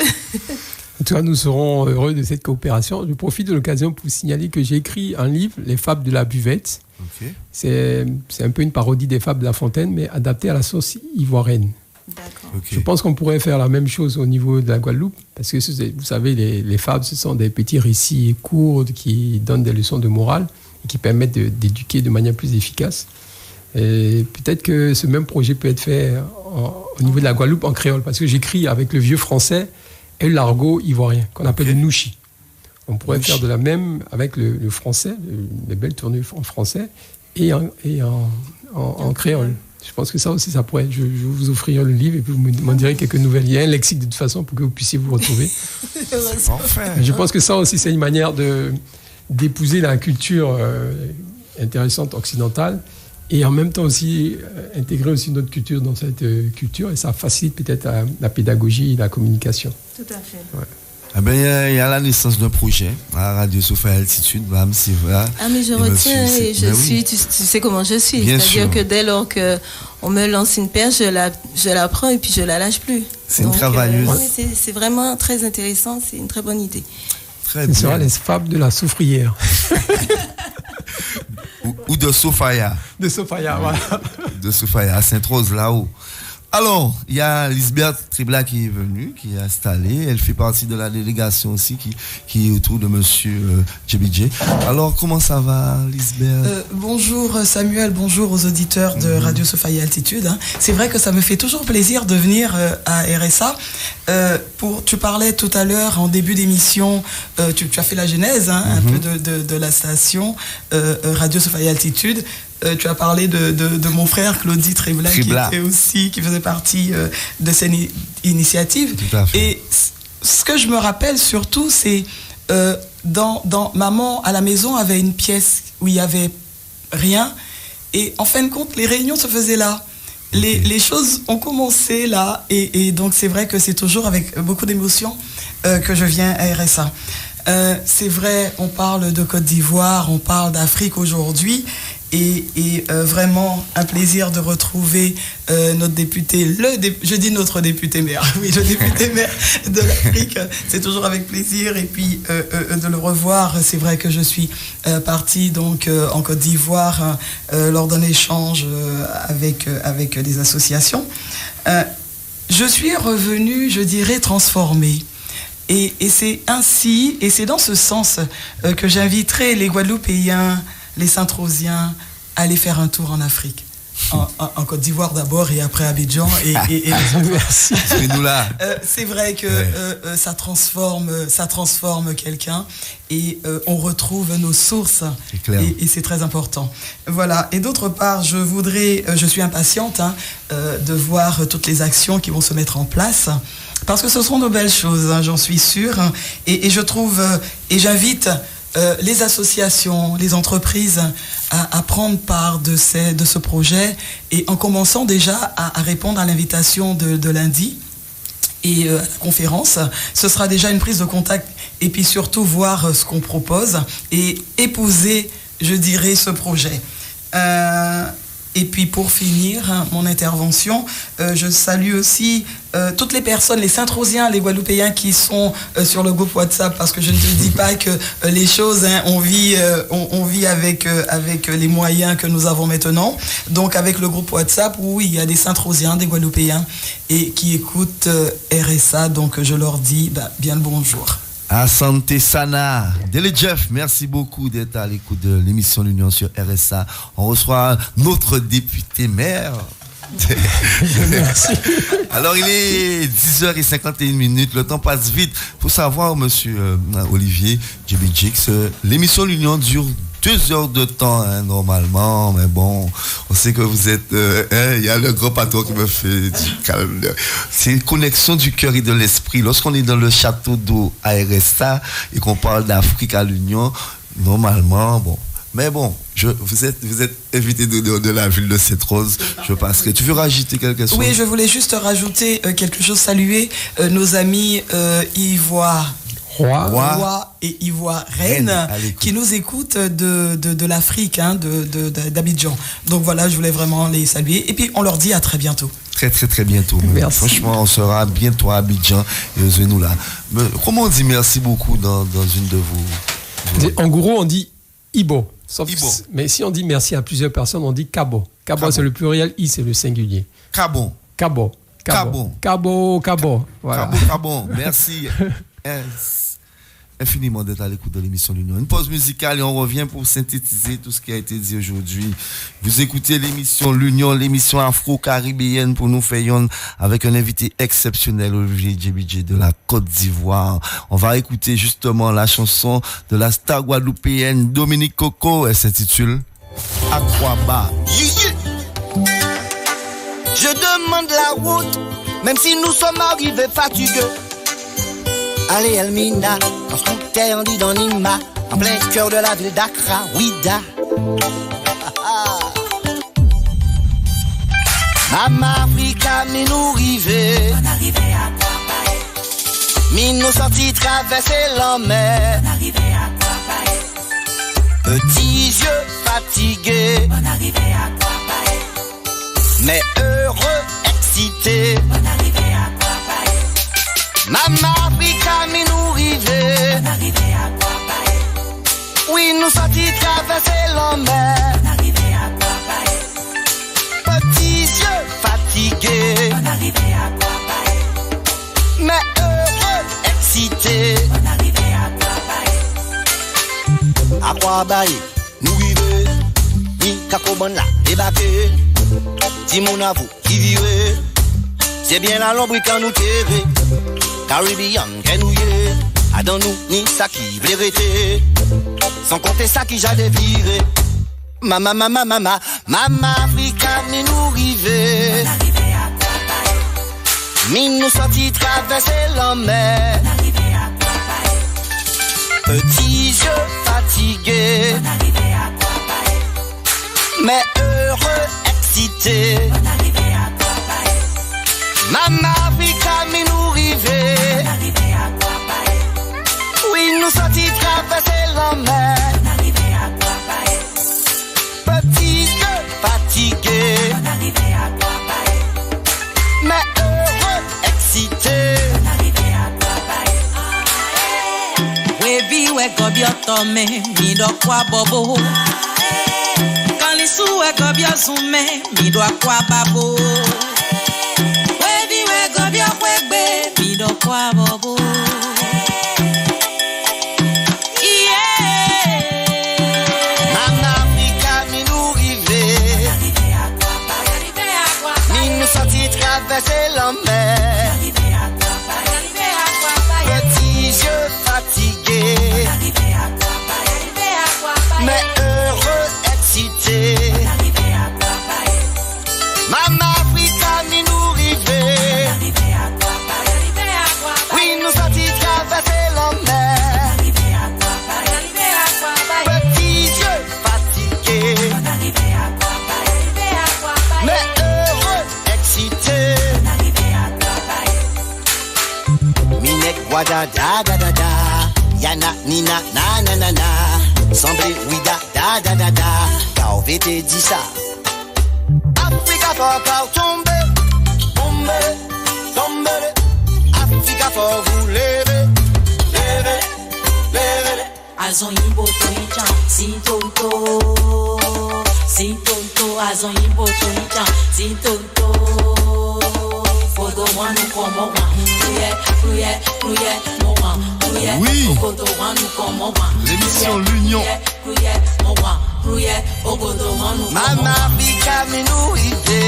En tout cas, nous serons heureux de cette coopération. Je profite de l'occasion pour vous signaler que j'ai écrit un livre, Les Fables de la Buvette. Okay. C'est un peu une parodie des Fables de La Fontaine, mais adaptée à la sauce ivoirienne. D'accord. Okay. Je pense qu'on pourrait faire la même chose au niveau de la Guadeloupe, parce que vous savez, les fables, ce sont des petits récits courts qui donnent des leçons de morale et qui permettent d'éduquer de manière plus efficace. Et peut-être que ce même projet peut être fait au niveau de la Guadeloupe en créole, parce que j'écris avec le vieux français et l'argot ivoirien, qu'on appelle le nouchi. On pourrait faire de la même avec le français, les belles tournures en français et en créole. Je pense que ça aussi, ça pourrait. Je vais vous offrir le livre et puis vous m'en direz quelques nouvelles. Il y a un lexique de toute façon pour que vous puissiez vous retrouver. Je pense que ça aussi, c'est une manière d'épouser la culture intéressante occidentale et en même temps aussi intégrer aussi notre culture dans cette culture, et ça facilite peut-être la pédagogie et la communication. Tout à fait. Ouais. Eh ben, il y a la naissance d'un projet à Radio Sophia Altitude, c'est vrai. Ah, mais je retiens et je suis, tu sais comment je suis. Bien C'est-à-dire sûr. que dès lors qu'on me lance une perche, je la prends et puis je la lâche plus. C'est une travailleuse. Oui, c'est vraiment très intéressant, c'est une très bonne idée. Très Ce bien. sera les fables de la soufrière. ou de Sophia. De Sophia, voilà. De Sophia, à Sainte-Rose, là-haut. Alors, il y a Lisbeth Tribla qui est venue, qui est installée. Elle fait partie de la délégation aussi qui est autour de monsieur JBJ. Alors, comment ça va, Lisbeth? Bonjour Samuel, bonjour aux auditeurs de Radio Sophia Altitude. C'est vrai que ça me fait toujours plaisir de venir à RSA. Tu parlais tout à l'heure, en début d'émission, tu as fait la genèse un peu de la station Radio Sophia Altitude. Tu as parlé de mon frère Claudie Tribla. Qui faisait partie de cette initiative. Et ce que je me rappelle surtout, c'est dans maman à la maison avait une pièce où il y avait rien, et en fin de compte les réunions se faisaient là. Les choses ont commencé là, et donc c'est vrai que c'est toujours avec beaucoup d'émotion que je viens à RSA. C'est vrai, on parle de Côte d'Ivoire, on parle d'Afrique aujourd'hui, et vraiment un plaisir de retrouver notre député, je dis notre député maire, oui, le député maire de l'Afrique, c'est toujours avec plaisir, et puis de le revoir. C'est vrai que je suis partie donc en Côte d'Ivoire lors d'un échange avec des associations. Je suis revenue, je dirais, transformée. Et c'est ainsi, et c'est dans ce sens que j'inviterai les Guadeloupéens, les Saint-Rosiens à aller faire un tour en Afrique. En Côte d'Ivoire d'abord et après Abidjan. Merci. C'est vrai que ça transforme quelqu'un, et on retrouve nos sources. Et c'est très important. Voilà. Et d'autre part, je suis impatiente de voir toutes les actions qui vont se mettre en place. Parce que ce seront de belles choses, j'en suis sûre. Et je trouve, et j'invite les associations, les entreprises à prendre part de ce projet, et en commençant déjà à répondre à l'invitation de lundi et à la conférence. Ce sera déjà une prise de contact, et puis surtout voir ce qu'on propose et épouser, je dirais, ce projet. Et puis pour finir mon intervention, je salue aussi toutes les personnes, les Saint-Rosiens, les Guadeloupéens qui sont sur le groupe WhatsApp, parce que je ne te dis pas que les choses, on vit avec les moyens que nous avons maintenant. Donc avec le groupe WhatsApp, oui, il y a des Saint-Rosiens, des Guadeloupéens, et qui écoutent RSA, donc je leur dis bien le bonjour. Asante Sana, Dele Jeff, merci beaucoup d'être à l'écoute de l'émission L'Union sur RSA. On reçoit notre député maire. Merci. Alors il est 10h51, le temps passe vite. Il faut savoir, monsieur Olivier JBJ, l'émission L'Union dure 2 heures de temps normalement, mais bon, on sait que vous êtes, il y a le grand patron qui me fait du calme. C'est une connexion du cœur et de l'esprit. Lorsqu'on est dans le château d'eau à RSA et qu'on parle d'Afrique à l'Union, normalement, bon, Mais bon, vous êtes invité de la ville de Sainte-Rose. Je passerai. Tu veux rajouter quelque chose? Oui, je voulais juste rajouter quelque chose, saluer nos amis Ivoire. Roi et Ivoirienne qui nous écoutent de l'Afrique, d'Abidjan. Donc voilà, je voulais vraiment les saluer. Et puis on leur dit à très bientôt. Très très très bientôt. Merci. Franchement, on sera bientôt à Abidjan et nous là. Mais comment on dit merci beaucoup dans une de vos... En gros, on dit Ibo. Ibo. Mais si on dit merci à plusieurs personnes, on dit Cabo. Cabo, c'est le pluriel, I, c'est le singulier. Cabo. Cabo. Cabo. Cabo. Cabo. Voilà. Cabo. Merci infiniment d'être à l'écoute de l'émission L'Union. Une pause musicale et on revient pour synthétiser tout ce qui a été dit aujourd'hui. Vous écoutez l'émission L'Union, l'émission afro-caribéenne pour nous faire avec un invité exceptionnel, Olivier Djebidje de la Côte d'Ivoire. On va écouter justement la chanson de la star guadeloupéenne Dominique Coco. Elle s'intitule Aquaba. Je demande la route, même si nous sommes arrivés fatigués. Allez Elmina, en scooter, en dit dans Nima, en plein cœur de la ville d'Accra, Ouida. Mama Africa, mi nous rivé. On arrivé à Kwapae. Mi nous sortis traverser la mer. On arrivé à Kwapae. Petits yeux fatigués. On arrivé à Kwapae. Mais heureux, excités. On arrivé à Kwapae. Mama Africa, mi nous rivé. On arrivé à Kwapae. Oui, nous sortis traverser la mer. On arrivé à Kwapae. Petits yeux fatigués. On arrivé à Kwapae. Mais heureux, excités. On arrivé à Kwapae. À Kwapae, nous rivé. Ni Kakobon là, débarqué. Si mon avou qui virait. C'est bien la lombrique quand nous terrer. Caribbean, kenouye, a dans nous, ni ça qui vérité. Sans compter ça qui j'allais virer. Mama, Africa, mi nous rivé. On arrivé à Kwapae. Mi nous sortis traverser la mer. On arrivé à Kwapae. Petits yeux fatigués. On arrivé à Kwapae. Mais heureux, excités. On arrivé à Kwapae. Mama Africa, mi nous rivé. On arrivé à Kwapae. Oui, nous sortis traverser la mer. On arrivé à Kwapae. Petits yeux fatigués. On arrivé à Kwapae. Mais heureux, excités. On arrivé à Kwapae. Webi we gobio tome, mi do kwa bobo. Quand les sous we gobio zume, mi do kwa babo. Webi we gobio kwegbe, mi do kwa bobo. Traverser la mer. Petits yeux fatigués. Mais heureux, excités. Mama Africa, mi nous rivé. Oui, nous sortis traverser la mer. Petits yeux fatigués. Mais heureux, excités. Wada da da da da, yana nina na na na na, semblé wida da da da da, car vete dit ça. Africa for car tombe, tombe, tombe, Africa for vous lever, lever, lever. Azon yimbo to ichan, si tonto, azon yimbo to ichan, si tonto. Fodo wanu komo wan, oui, l'émission L'Union. Mama Africa, mi nous rivé.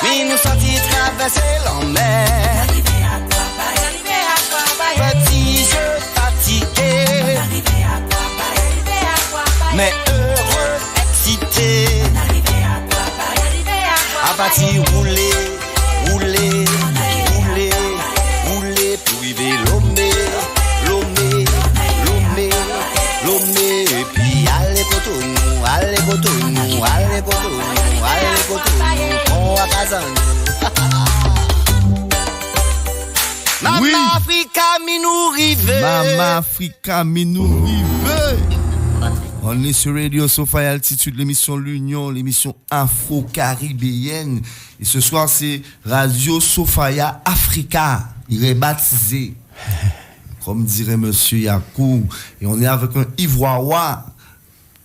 Mi nous sortis traverser la mer. Petits yeux fatigués. Mais heureux, excités. À partir rouler, rouler, rouler, rouler pour arriver Lomé, Lomé, Lomé, Lomé. Oui. Mama Africa, mi nous rive. Mama Africa, mi nous rive. On est sur Radio Sophia Altitude, l'émission L'Union, l'émission afro-caribéenne. Et ce soir, c'est Radio Sophia Africa. Il est baptisé, comme dirait Monsieur Yakou. Et on est avec un Ivoiriois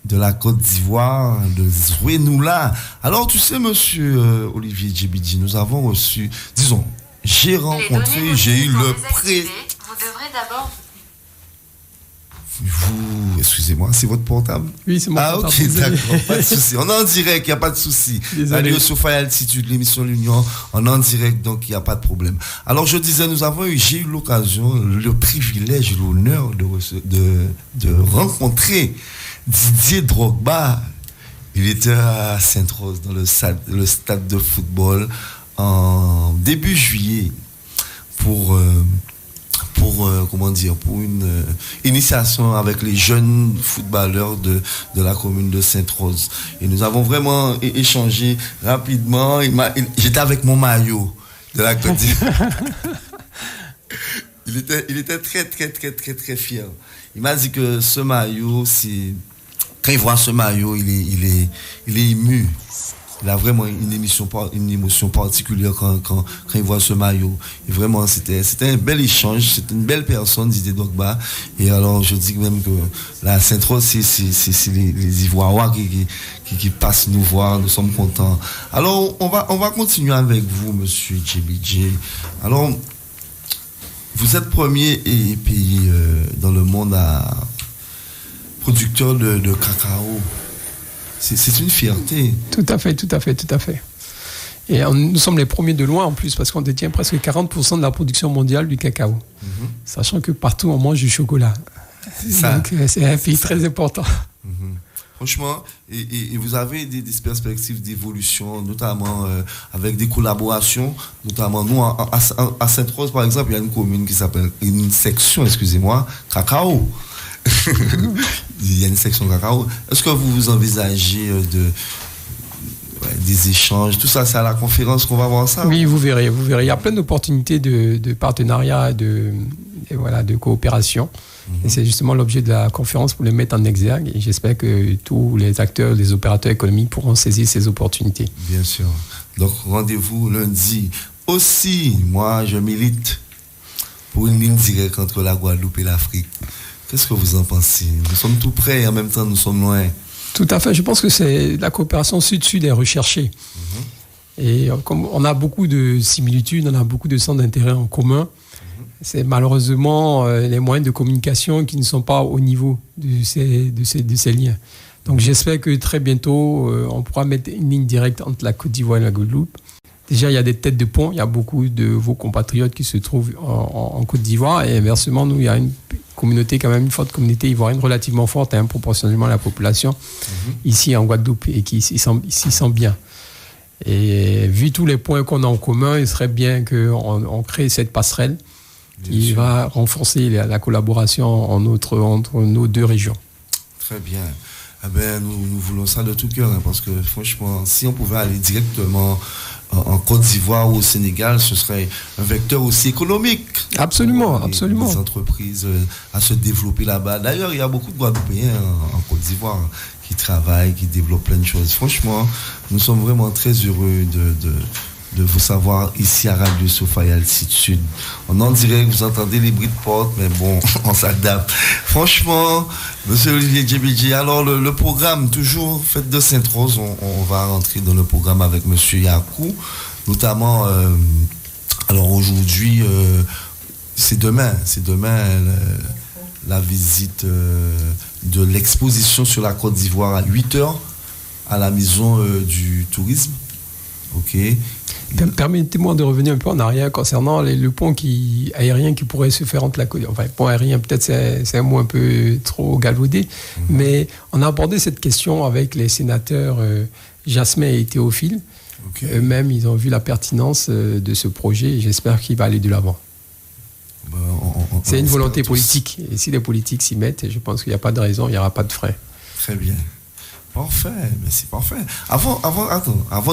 de la Côte d'Ivoire, de Zouenoula. Alors, tu sais, Monsieur Olivier Djibidji, nous avons reçu, disons, j'ai rencontré, j'ai eu le pré... Vous devrez d'abord... Vous, excusez-moi, c'est votre portable? Oui, c'est mon portable. Ah, ok, d'accord, pas de souci. On est en direct, il n'y a pas de souci. Radio Sophia Altitude, l'émission L'Union, on est en direct, donc il n'y a pas de problème. Alors, je disais, j'ai eu l'occasion, le privilège, l'honneur de rencontrer Didier Drogba. Il était à Sainte-Rose, dans le stade de football, en début juillet, pour une initiation avec les jeunes footballeurs de la commune de Sainte-Rose. Et nous avons vraiment échangé rapidement. J'étais avec mon maillot de la Côte d'Ivoire. Il était très, très, très, très, très fier. Il m'a dit que ce maillot, quand il voit ce maillot, il est ému. Il a vraiment une émotion particulière quand il voit ce maillot. Et vraiment, c'était un bel échange, c'était une belle personne, Didier Drogba. Et alors, je dis même que la Sainte-Rose, c'est les Ivoiriois qui passent nous voir, nous sommes contents. Alors, on va continuer avec vous, Monsieur Djibidji. Alors, vous êtes premier pays dans le monde à producteur de cacao. C'est une fierté. Tout à fait. Et nous sommes les premiers de loin en plus, parce qu'on détient presque 40% de la production mondiale du cacao. Sachant que partout on mange du chocolat. Donc c'est un pays très important. Franchement, et vous avez des perspectives d'évolution, notamment avec des collaborations, notamment nous, à Sainte-Rose par exemple, il y a une commune qui s'appelle, une section, excusez-moi, cacao. Il y a une section cacao. Est-ce que vous envisagez des échanges? Tout ça, c'est à la conférence qu'on va voir ça? Oui, vous verrez. Il y a plein d'opportunités de partenariat et de coopération. Et c'est justement l'objet de la conférence pour les mettre en exergue. Et j'espère que tous les acteurs, les opérateurs économiques pourront saisir ces opportunités. Bien sûr. Donc, rendez-vous lundi. Aussi, moi, je milite pour une ligne directe entre la Guadeloupe et l'Afrique. Qu'est-ce que vous en pensez? Nous sommes tout près et en même temps nous sommes loin. Tout à fait. Je pense que la coopération sud-sud est recherchée. Et comme on a beaucoup de similitudes, on a beaucoup de centres d'intérêt en commun, c'est malheureusement les moyens de communication qui ne sont pas au niveau de ces liens. Donc j'espère que très bientôt, on pourra mettre une ligne directe entre la Côte d'Ivoire et la Guadeloupe. Déjà, il y a des têtes de pont, il y a beaucoup de vos compatriotes qui se trouvent en Côte d'Ivoire. Et inversement, nous, il y a une communauté, quand même, une forte communauté ivoirienne relativement forte, proportionnellement à la population, ici en Guadeloupe, et qui s'y sent bien. Et vu tous les points qu'on a en commun, il serait bien qu'on crée cette passerelle qui va renforcer la collaboration entre nos deux régions. Très bien. Eh ben, nous voulons ça de tout cœur, parce que franchement, si on pouvait aller directement en Côte d'Ivoire ou au Sénégal, ce serait un vecteur aussi économique. Absolument. Les entreprises à se développer là-bas. D'ailleurs, il y a beaucoup de Guadeloupéens en Côte d'Ivoire qui travaillent, qui développent plein de choses. Franchement, nous sommes vraiment très heureux de vous savoir ici à Radio Sophia Altitude. On en dirait que vous entendez les bruits de porte, mais bon, on s'adapte. Franchement, Monsieur Olivier Djibidji, alors le programme, toujours Fête de Sainte-Rose, on va rentrer dans le programme avec Monsieur Yakou, notamment, alors aujourd'hui, c'est demain la visite de l'exposition sur la Côte d'Ivoire à 8h à la maison du tourisme. Ok. Permettez-moi de revenir un peu en arrière concernant le pont aérien qui pourrait se faire entre la Côte d'Ivoire. Enfin, pont aérien, peut-être c'est un mot un peu trop galvaudé, mais on a abordé cette question avec les sénateurs Jasmin et Théophile. Okay. Eux-mêmes, ils ont vu la pertinence de ce projet et j'espère qu'il va aller de l'avant. C'est une volonté politique. Et si les politiques s'y mettent, je pense qu'il n'y a pas de raison, il n'y aura pas de frein. Très bien. Parfait, mais c'est parfait. Avant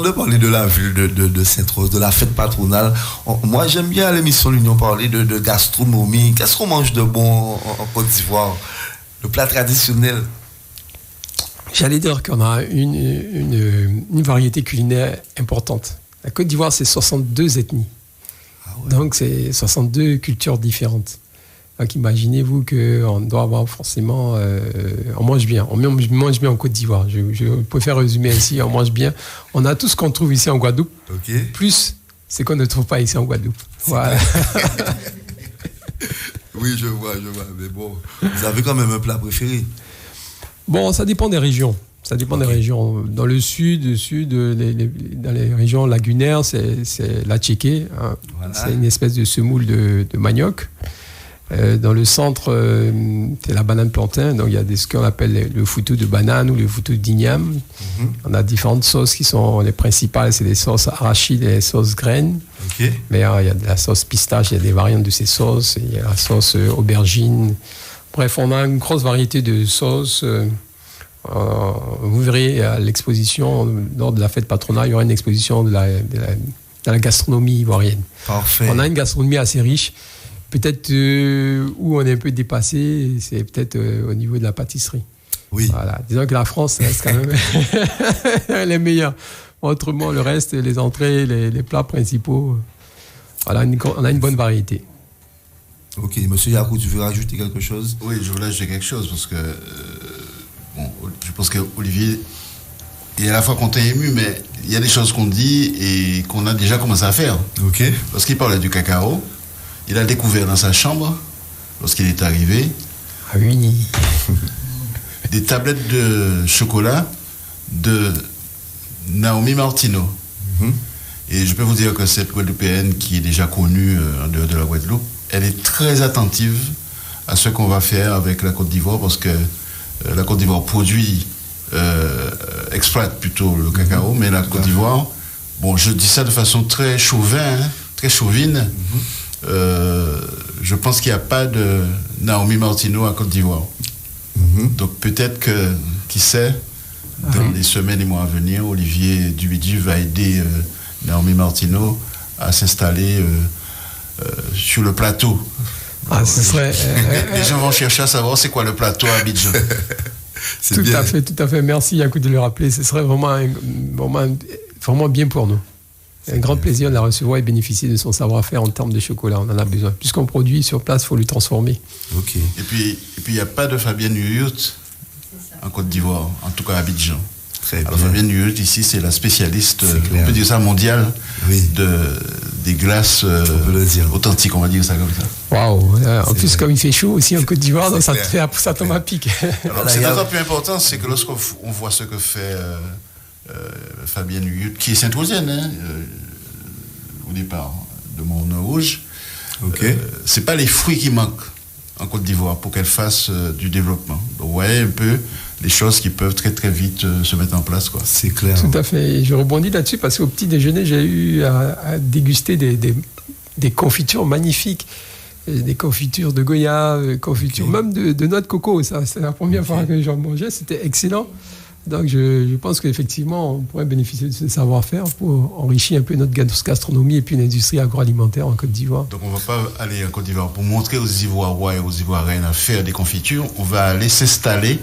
de parler de la ville de Sainte-Rose, de la fête patronale, moi j'aime bien à l'émission L'Union parler de gastronomie. Qu'est-ce qu'on mange de bon en Côte d'Ivoire? Le plat traditionnel. J'allais dire qu'on a une variété culinaire importante. La Côte d'Ivoire, c'est 62 ethnies. Donc c'est 62 cultures différentes. Donc imaginez-vous qu'on doit avoir forcément... on mange bien. On mange bien en Côte d'Ivoire. Je préfère résumer ainsi, on mange bien. On a tout ce qu'on trouve ici en Guadeloupe. Plus ce qu'on ne trouve pas ici en Guadeloupe. Voilà. Oui, je vois. Mais bon, vous avez quand même un plat préféré? Bon, ça dépend des régions. Ça dépend des régions. Dans le sud, dans les régions lagunaires, c'est la tchéké. Hein. Voilà. C'est une espèce de semoule de manioc. Dans le centre, c'est la banane plantain. Donc, il y a ce qu'on appelle le foutou de banane ou le foutou d'igname. On a différentes sauces qui sont les principales. C'est des sauces arachides et des sauces graines. Mais il y a de la sauce pistache, il y a des variantes de ces sauces. Il y a la sauce aubergine. Bref, on a une grosse variété de sauces. Vous verrez à l'exposition, lors de la fête patronale, il y aura une exposition de la gastronomie ivoirienne. Parfait. On a une gastronomie assez riche. Peut-être où on est un peu dépassé, c'est peut-être au niveau de la pâtisserie. Oui. Voilà. Disons que la France reste quand même les meilleurs. Autrement, le reste, les entrées, les plats principaux, voilà, on a une bonne variété. Ok, monsieur Yakou, tu veux rajouter quelque chose? Oui, je voulais ajouter quelque chose parce que je pense qu'Olivier est à la fois content et ému, mais il y a des choses qu'on dit et qu'on a déjà commencé à faire. Ok. Parce qu'il parlait du cacao, il a découvert dans sa chambre, lorsqu'il est arrivé, des tablettes de chocolat de Naomi Martineau. Et je peux vous dire que cette Guadeloupéenne qui est déjà connue en dehors de la Guadeloupe, elle est très attentive à ce qu'on va faire avec la Côte d'Ivoire parce que la Côte d'Ivoire exploite plutôt le cacao, mais la Côte d'Ivoire, bon, je dis ça de façon très chauvine, je pense qu'il n'y a pas de Naomi Martineau à Côte d'Ivoire. Donc peut-être que, qui sait, dans les semaines et mois à venir, Olivier Dubidu va aider Naomi Martineau à s'installer sur le plateau. Ce serait, les gens vont chercher à savoir c'est quoi le plateau à Abidjan. Tout à fait. Merci Yakou de le rappeler. Ce serait vraiment bien pour nous. C'est un grand plaisir de la recevoir et bénéficier de son savoir-faire en termes de chocolat. On en a besoin. Puisqu'on produit sur place, il faut le transformer. Ok. Et puis il n'y a pas de Fabienne Huyot en Côte d'Ivoire, en tout cas à Abidjan. Alors Fabienne Huyot ici, c'est la spécialiste, on peut dire ça, mondiale, des glaces authentiques, on va dire ça comme ça. Waouh. En plus, comme il fait chaud aussi en Côte d'Ivoire, donc ça tombe à pic. Alors, c'est d'autant plus important, c'est que lorsqu'on voit ce que fait Fabienne Huyot, qui est Sainte-Rosienne, au départ de Morne-Rouge, c'est pas les fruits qui manquent en Côte d'Ivoire pour qu'elle fasse du développement. Donc, vous voyez un peu les choses qui peuvent très très vite se mettre en place, quoi. C'est clair. Tout à fait. Et je rebondis là-dessus parce qu'au petit déjeuner, j'ai eu à déguster des confitures magnifiques. Des confitures de Goya, confitures même de noix de coco. Ça, c'est la première fois que j'en mangeais. C'était excellent. Donc je pense qu'effectivement, on pourrait bénéficier de ce savoir-faire pour enrichir un peu notre gastronomie et puis l'industrie agroalimentaire en Côte d'Ivoire. Donc on ne va pas aller en Côte d'Ivoire pour montrer aux Ivoiriens et aux Ivoiriennes à faire des confitures. On va aller s'installer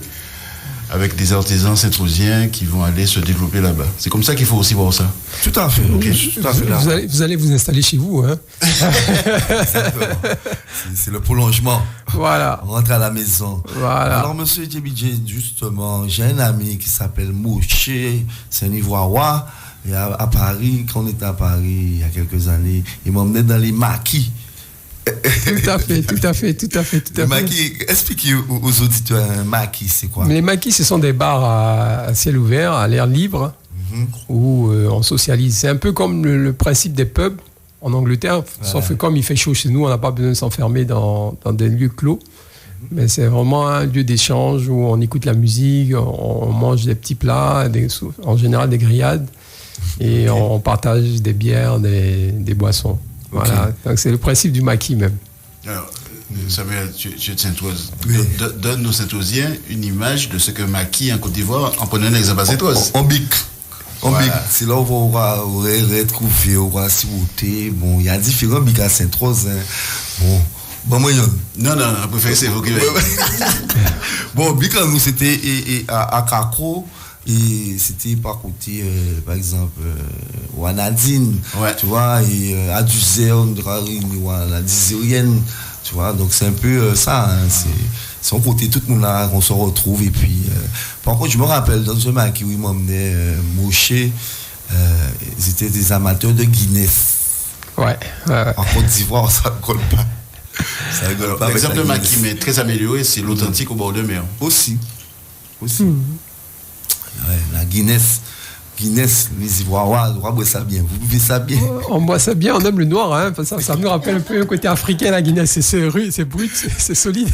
avec des artisans saint-rosiens qui vont aller se développer là-bas. C'est comme ça qu'il faut aussi voir ça. Tout à fait. Vous allez vous installer chez vous, hein. C'est le prolongement. Voilà. On rentre à la maison. Voilà. Alors, monsieur Djebidje, justement, j'ai un ami qui s'appelle Mouche, c'est un Ivoirien. Et à Paris, quand on était à Paris il y a quelques années, il m'a emmené dans les maquis. Tout à fait. Le maquis, expliquez aux auditeurs, un maquis, c'est quoi? Les maquis, ce sont des bars à ciel ouvert, à l'air libre, où on socialise. C'est un peu comme le principe des pubs en Angleterre, sauf que comme il fait chaud chez nous, on n'a pas besoin de s'enfermer dans des lieux clos. Mais c'est vraiment un lieu d'échange où on écoute la musique, on mange des petits plats, en général des grillades, et on partage des bières, des boissons. Voilà, donc c'est le principe du maquis même. Alors, Samuel, tu es de Sainte-Rose. Donne aux Saint-Rosiens une image de ce que maquis en Côte d'Ivoire en prenant un exemple à Sainte-Rose. En bic. C'est là où on va retrouver, on va s'y voter. Bon, il y a différents bics à Sainte-Rose. Bon, moi, non, on préfère c'est vous qui venez. Bon, bic, nous, c'était à Kako. Et c'était par côté, par exemple, Wanadine, tu vois, et à Duzerne, ou à la Dizérienne, tu vois, donc c'est un peu ça, hein, c'est son côté, tout le monde là, on se retrouve, et puis, par contre, je me rappelle, dans ce maquis où ils m'emmenaient Moshe, ils étaient des amateurs de Guinness. Ouais. En Côte d'Ivoire, ça ne colle pas. Ça rigole pas. L'exemple de maquis, mais très amélioré, c'est l'authentique au bord de mer. Aussi. Ouais, la Guinness, les Ivoiriens, on boit ça bien. Vous buvez ça bien? On boit ça bien, on aime le noir, hein, parce que ça me rappelle un peu un côté africain, la Guinness. C'est brut, c'est solide.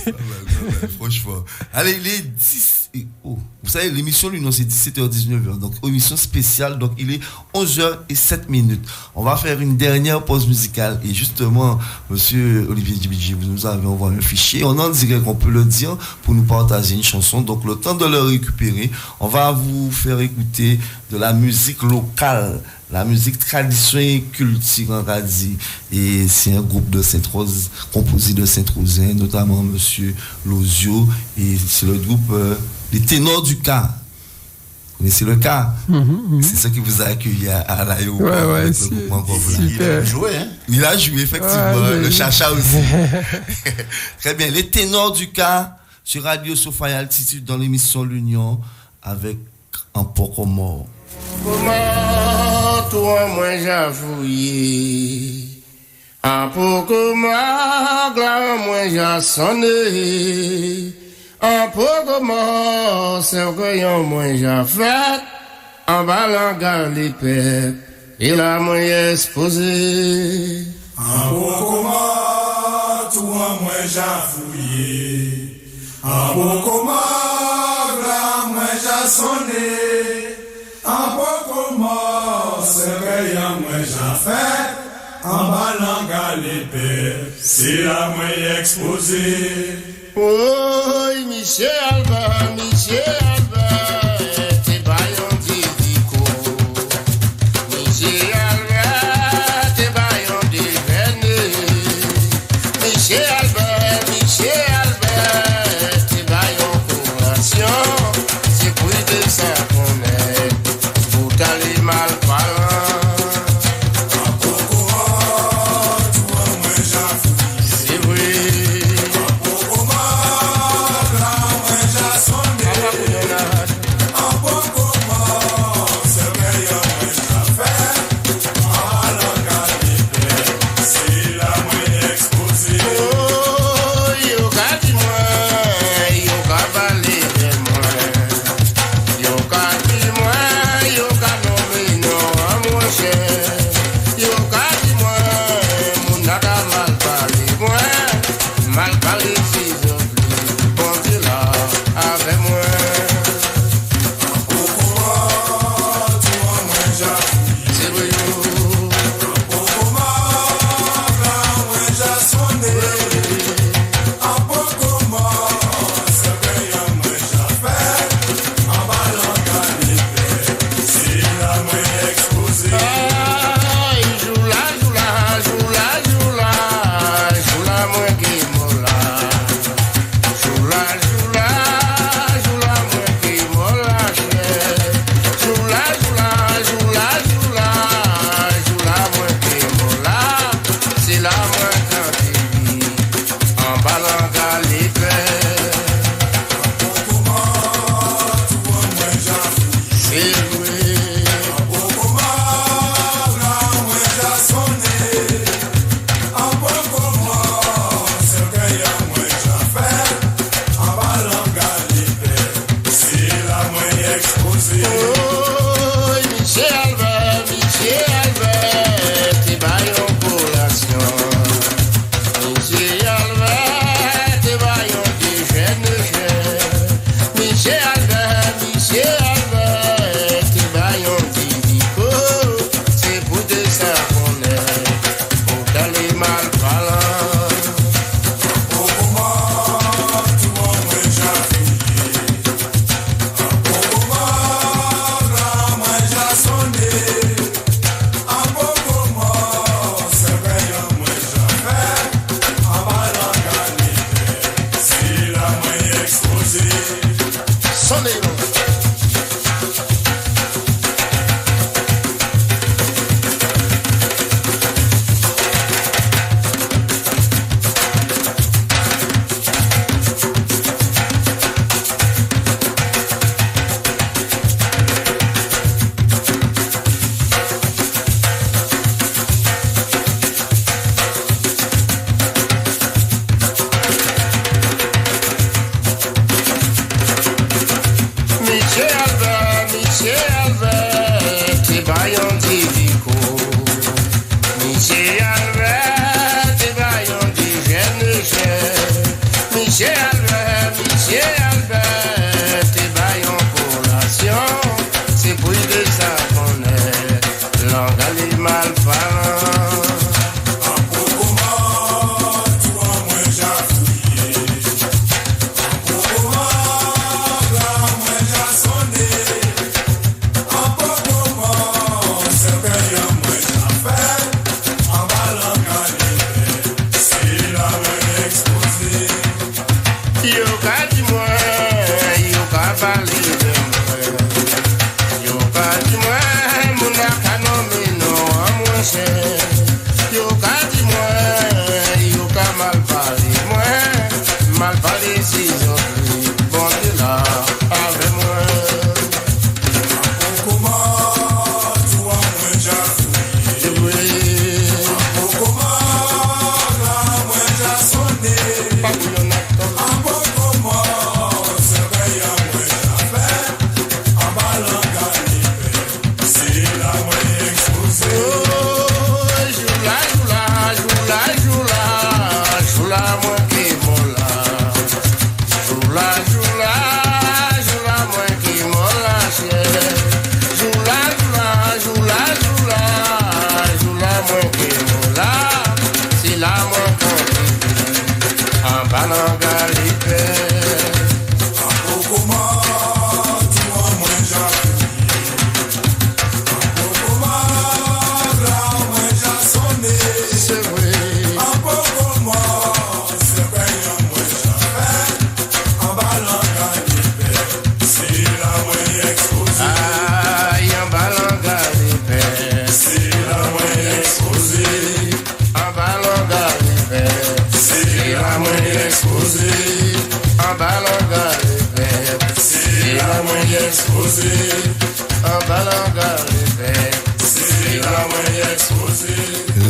Franchement. Allez, il est 10. Vous savez, l'émission, lui, non, c'est 17h-19h. Donc, émission spéciale. Donc, il est 11h07. On va faire une dernière pause musicale. Et justement, monsieur Olivier Djibidji, vous nous avez envoyé un fichier. On en dirait qu'on peut le dire pour nous partager une chanson. Donc, le temps de le récupérer, on va vous faire écouter de la musique locale, la musique tradition et culture en radie. Et c'est un groupe de Sainte-Rose, composé de Sainte-Rosiens, notamment monsieur Lozio. Et c'est le groupe Les Ténors du Cas. Vous connaissez le Cas? C'est ça qui vous a accueilli à l'aéroport. Ouais, il a joué, hein? Il a joué, effectivement. Le Chacha aussi. Très bien. Les Ténors du Cas sur Radio Sophia Altitude dans l'émission L'Union avec Un Poko Mort. Comment toi moi j'avoué, un poko mort, moi j'ai sonné, un poko mort, c'est que moi j'ai fait, en ballant galipette, et là moi exposé. Un poko mort, toi moi j'avoué, un poko mort, moi j'ai sonné. Un peu mort, c'est rien moi j'ai fait, en ballant galipé, c'est la moi exposé. Oh, Michel Albert, t'es baillon d'Idico. Michel Albert, t'es baillon d'Ivené. Michel Albert, t'es baillon convention. C'est pour de ça qu'on est. T'as les mal parlants. Un poko mort, toi moi j'ai c'est vrai. Un poko mort, là moi j'ai sonné.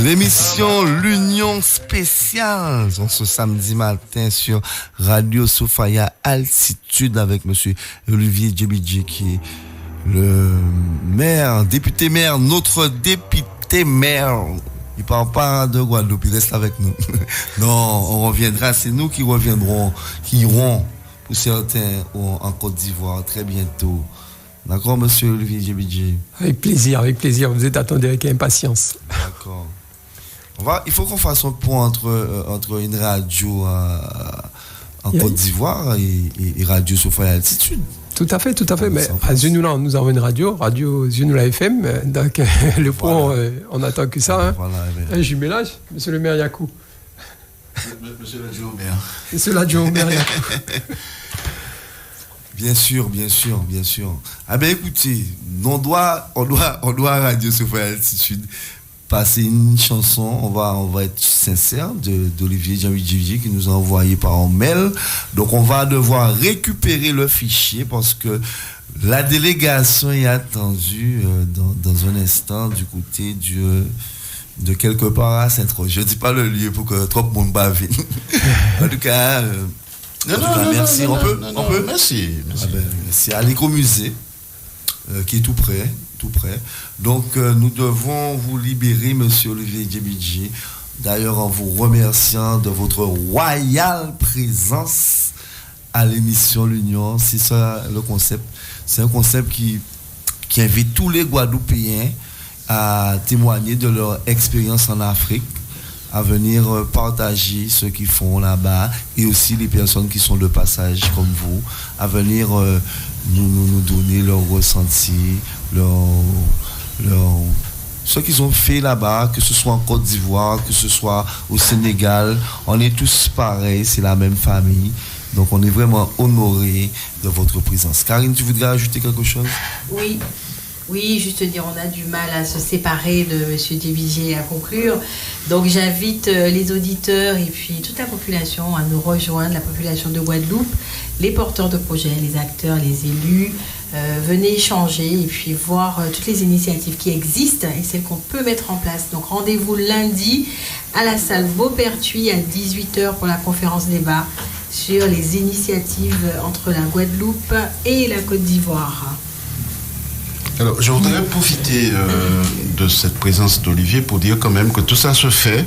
L'émission L'Union spéciale en ce samedi matin sur Radio Sophia Altitude avec monsieur Olivier Djebidji qui est le maire, député maire, notre député maire. Il parle pas de Guadeloupe, il reste avec nous. Non, on reviendra, c'est nous qui reviendrons, qui iront pour certains en Côte d'Ivoire très bientôt. D'accord, monsieur Olivier Djebidji? Avec plaisir. Vous êtes attendu avec impatience. D'accord. Il faut qu'on fasse un point entre une radio en Côte d'Ivoire et Radio Sophia Altitude. Tout à fait. Mais à Zenoula, nous avons une radio Zenoula FM. Donc, le point, on attend que ça. Hein. Voilà, un jumelage, monsieur le maire Yakou. Monsieur l'adjoint au maire. Monsieur l'adjoint au maire Yakou. Bien sûr. Ah ben écoutez, on doit à Radio Sophia Altitude passer une chanson. On va être sincère d'Olivier Djebidji qui nous a envoyé par mail. Donc on va devoir récupérer le fichier parce que la délégation est attendue dans un instant du côté de quelque part à Saint-Roch. Je ne dis pas le lieu pour que trop de monde bave. En tout cas. Merci. On peut. Merci. Ah ben, c'est à l'écomusée qui est tout près. Donc nous devons vous libérer, monsieur Olivier Djebidji. D'ailleurs, en vous remerciant de votre royale présence à l'émission L'Union. C'est ça le concept. C'est un concept qui invite tous les Guadeloupéens à témoigner de leur expérience en Afrique, à venir partager ce qu'ils font là-bas, et aussi les personnes qui sont de passage comme vous, à venir nous donner leur ressenti, ce qu'ils ont fait là-bas, que ce soit en Côte d'Ivoire, que ce soit au Sénégal. On est tous pareils, c'est la même famille. Donc on est vraiment honorés de votre présence. Karine, tu voudrais ajouter quelque chose? Oui, juste dire, on a du mal à se séparer de M. Djebidji à conclure. Donc j'invite les auditeurs et puis toute la population à nous rejoindre, la population de Guadeloupe, les porteurs de projets, les acteurs, les élus. Venez échanger et puis voir toutes les initiatives qui existent et celles qu'on peut mettre en place. Donc rendez-vous lundi à la salle Beaupertuis à 18h pour la conférence débat sur les initiatives entre la Guadeloupe et la Côte d'Ivoire. Alors, je voudrais profiter de cette présence d'Olivier pour dire quand même que tout ça se fait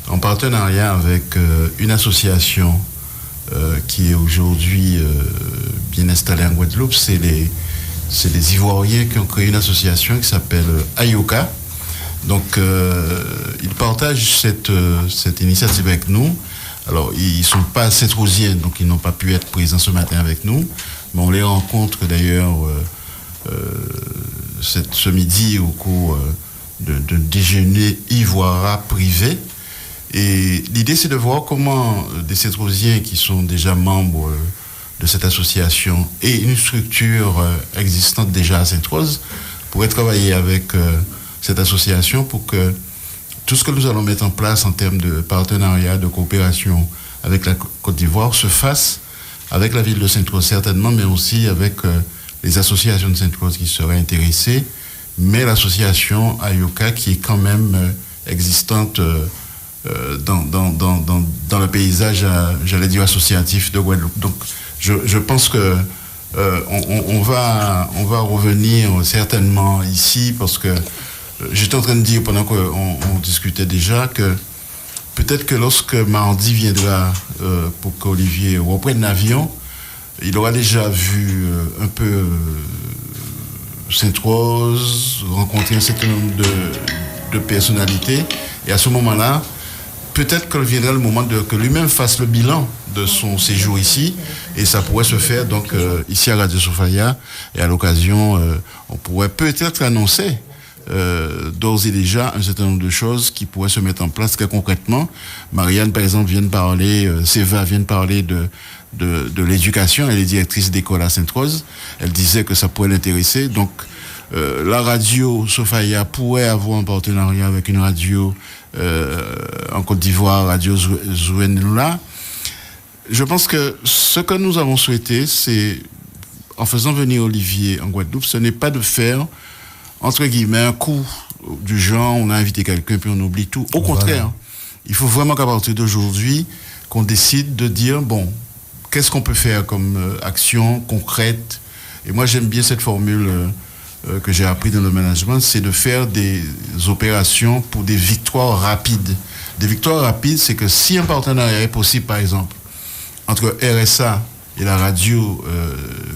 en partenariat avec une association qui est aujourd'hui bien installée en Guadeloupe. C'est les Ivoiriens qui ont créé une association qui s'appelle Ayoka. Donc, ils partagent cette initiative avec nous. Alors, ils ne sont pas Saint-Rosiens, donc ils n'ont pas pu être présents ce matin avec nous. Mais on les rencontre d'ailleurs ce midi au cours d'un déjeuner ivoire privé. Et l'idée, c'est de voir comment des Saint-Rosiens qui sont déjà membres de cette association et une structure existante déjà à Sainte-Rose pourraient travailler avec cette association pour que tout ce que nous allons mettre en place en termes de partenariat, de coopération avec la Côte d'Ivoire se fasse avec la ville de Sainte-Rose certainement, mais aussi avec les associations de Sainte-Rose qui seraient intéressées, mais l'association Ayoka qui est quand même existante dans le paysage, j'allais dire, associatif de Guadeloupe. Donc, je pense que on va revenir certainement ici parce que j'étais en train de dire pendant qu'on discutait déjà que peut-être que lorsque mardi viendra pour qu'Olivier reprenne l'avion, il aura déjà vu un peu Sainte-Rose, rencontrer un certain nombre de personnalités, et à ce moment-là, peut-être que viendra le moment que lui-même fasse le bilan de son séjour ici, et ça pourrait se faire donc ici à Radio Sophia, et à l'occasion, on pourrait peut-être annoncer d'ores et déjà un certain nombre de choses qui pourraient se mettre en place très concrètement. Marianne, par exemple, vient de parler, Séva vient de parler de l'éducation, elle est directrice d'école à Sainte-Rose, elle disait que ça pourrait l'intéresser, donc la radio Sophia pourrait avoir un partenariat avec une radio en Côte d'Ivoire, Radio Zouenloula. Je pense que ce que nous avons souhaité, c'est, en faisant venir Olivier en Guadeloupe, ce n'est pas de faire, entre guillemets, un coup du genre, on a invité quelqu'un puis on oublie tout. Au contraire, il faut vraiment qu'à partir d'aujourd'hui, qu'on décide de dire, bon, qu'est-ce qu'on peut faire comme action concrète? Et moi, j'aime bien cette formule que j'ai appris dans le management, c'est de faire des opérations pour des victoires rapides. Des victoires rapides, c'est que si un partenariat est possible, par exemple, entre RSA et la radio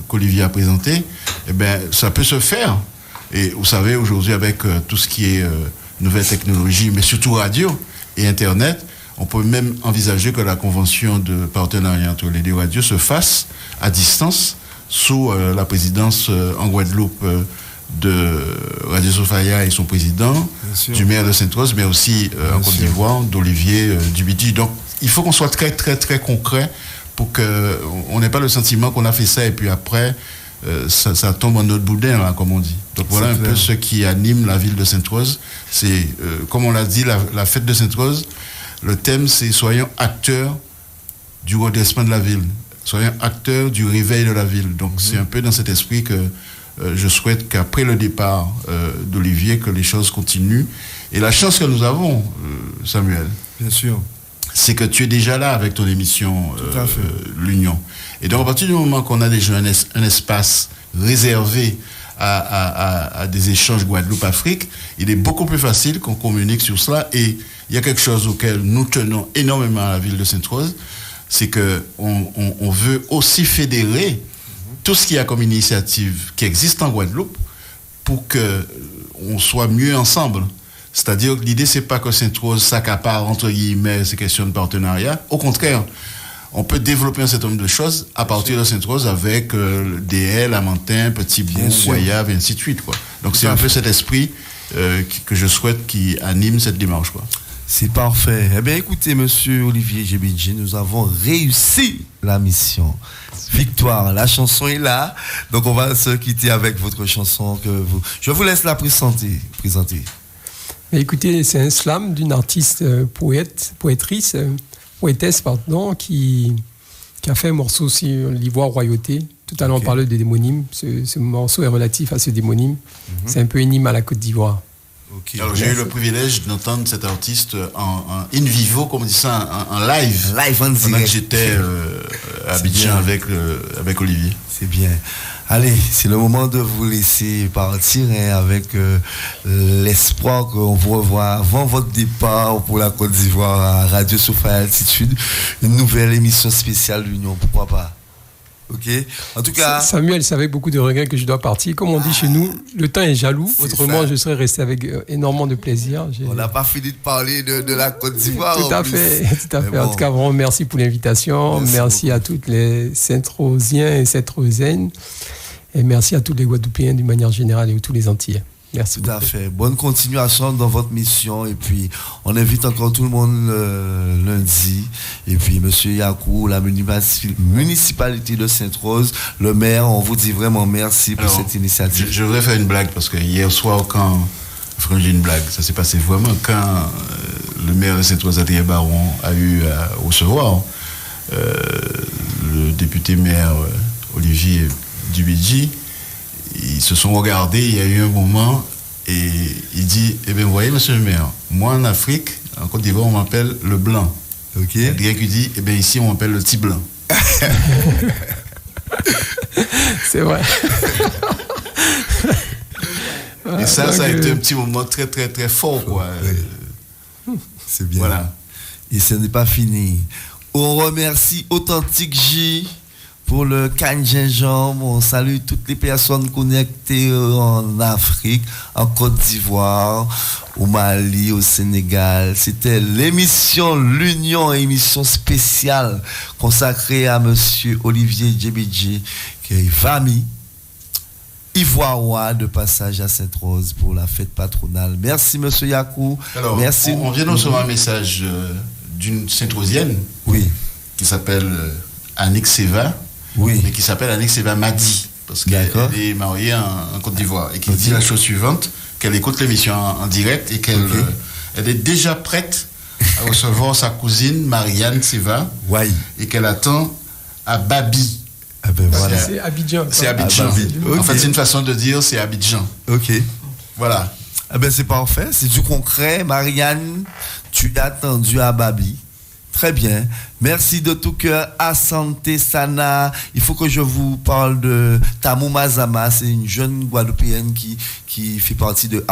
qu'Olivier a présentée, eh bien, ça peut se faire. Et vous savez, aujourd'hui, avec tout ce qui est nouvelles technologies, mais surtout radio et Internet, on peut même envisager que la convention de partenariat entre les deux radios se fasse à distance sous la présidence en Guadeloupe de Radio Sophia et son président, du maire de Sainte-Rose, mais aussi en Côte d'Ivoire, d'Olivier Dubiti. Donc, il faut qu'on soit très, très, très concret pour qu'on n'ait pas le sentiment qu'on a fait ça et puis après, ça tombe en notre boudin, là, comme on dit. Donc, voilà un peu ce qui anime la ville de Sainte-Rose. C'est, comme on l'a dit, la fête de Sainte-Rose, le thème, c'est « Soyons acteurs du redressement de la ville ». Soyons acteurs du réveil de la ville. Donc, c'est un peu dans cet esprit que je souhaite qu'après le départ d'Olivier, que les choses continuent. Et la chance que nous avons, Samuel, bien sûr, c'est que tu es déjà là avec ton émission L'Union. Et donc, à partir du moment qu'on a déjà un espace réservé à des échanges Guadeloupe-Afrique, il est beaucoup plus facile qu'on communique sur cela. Et il y a quelque chose auquel nous tenons énormément à la ville de Sainte-Rose, c'est qu'on veut aussi fédérer tout ce qu'il y a comme initiative qui existe en Guadeloupe pour qu'on soit mieux ensemble. C'est-à-dire que l'idée, c'est pas que Sainte-Rose s'accapare, entre guillemets, ces questions de partenariat. Au contraire, on peut développer un certain nombre de choses à partir de Sainte-Rose avec DL, Amantin, Petit-Bout, Guayave, et ainsi de suite, quoi. Donc c'est un peu cet esprit que je souhaite qui anime cette démarche, quoi. C'est parfait. Eh bien, écoutez, monsieur Olivier Djebidji, nous avons réussi la mission. Victoire, la chanson est là. Donc, on va se quitter avec votre chanson je vous laisse la présenter. Mais écoutez, c'est un slam d'une artiste poétesse, qui a fait un morceau sur l'Ivoire Royauté. Tout à l'heure, on parlait de démonyme. Ce morceau est relatif à ce démonyme. C'est un peu un hymne à la Côte d'Ivoire. Okay. Alors, j'ai eu le privilège d'entendre cet artiste en in vivo, comme on dit ça, en live. Live en direct. Pendant que j'étais à Abidjan avec Olivier. C'est bien. Allez, c'est le moment de vous laisser partir avec l'espoir qu'on vous revoit avant votre départ pour la Côte d'Ivoire à Radio Sophia Altitude. Une nouvelle émission spéciale L'Union, pourquoi pas? Ok. En tout cas. Samuel, c'est avec beaucoup de regrets que je dois partir. Comme on dit chez nous, le temps est jaloux. Autrement, je serais resté avec énormément de plaisir. On n'a pas fini de parler de la Côte d'Ivoire. Tout à fait. Bon. En tout cas, vraiment, merci pour l'invitation. Merci à toutes les Saint-Rosiens et Saint-Rosiennes. Et merci à tous les Guadeloupéens d'une manière générale et tous les Antillais. Merci beaucoup. Tout à fait. Bonne continuation dans votre mission. Et puis, on invite encore tout le monde lundi. Et puis, Monsieur Yakou, la municipalité de Sainte-Rose, le maire, on vous dit vraiment merci pour cette initiative. Je voudrais faire une blague parce que hier soir, enfin, j'ai une blague. Ça s'est passé vraiment quand le maire de Sainte-Rose, Adrien Baron, a eu à recevoir le député maire Olivier Dubidji. Ils se sont regardés, il y a eu un moment, et il dit, eh bien, vous voyez, monsieur le maire, moi en Afrique, en Côte d'Ivoire, on m'appelle le blanc. Ok. Et quelqu'un qui dit, eh bien, ici, on m'appelle le petit blanc. C'est vrai. Et ça a été un petit moment très, très, très fort, quoi. C'est bien. Voilà. Et ce n'est pas fini. On remercie Authentique J pour le canne gingembre. On salue toutes les personnes connectées en Afrique, en Côte d'Ivoire, au Mali, au Sénégal. C'était l'émission L'Union, émission spéciale consacrée à Monsieur Olivier Djebidji, qui est famille ivoirois de passage à Sainte-Rose pour la fête patronale. Merci Monsieur Yakou. Alors, merci. On vient de recevoir un message d'une Sainte-Rosienne, oui, qui s'appelle Annick Seva. Oui. Mais qui s'appelle Annick Seva Madi, parce qu'elle est mariée en Côte d'Ivoire, et qui dit la chose suivante, qu'elle écoute l'émission en direct et qu'elle elle est déjà prête à recevoir sa cousine Marianne Seva, et qu'elle attend à Babi. Ah ben voilà. C'est Abidjan. C'est Abidjan. En fait, c'est une façon de dire c'est Abidjan. Ok. Voilà. Ah ben c'est parfait, c'est du concret. Marianne, tu es attendu à Babi. Très bien. Merci de tout cœur à Santé Sana. Il faut que je vous parle de Tamou Mazama. C'est une jeune Guadeloupéenne qui fait partie de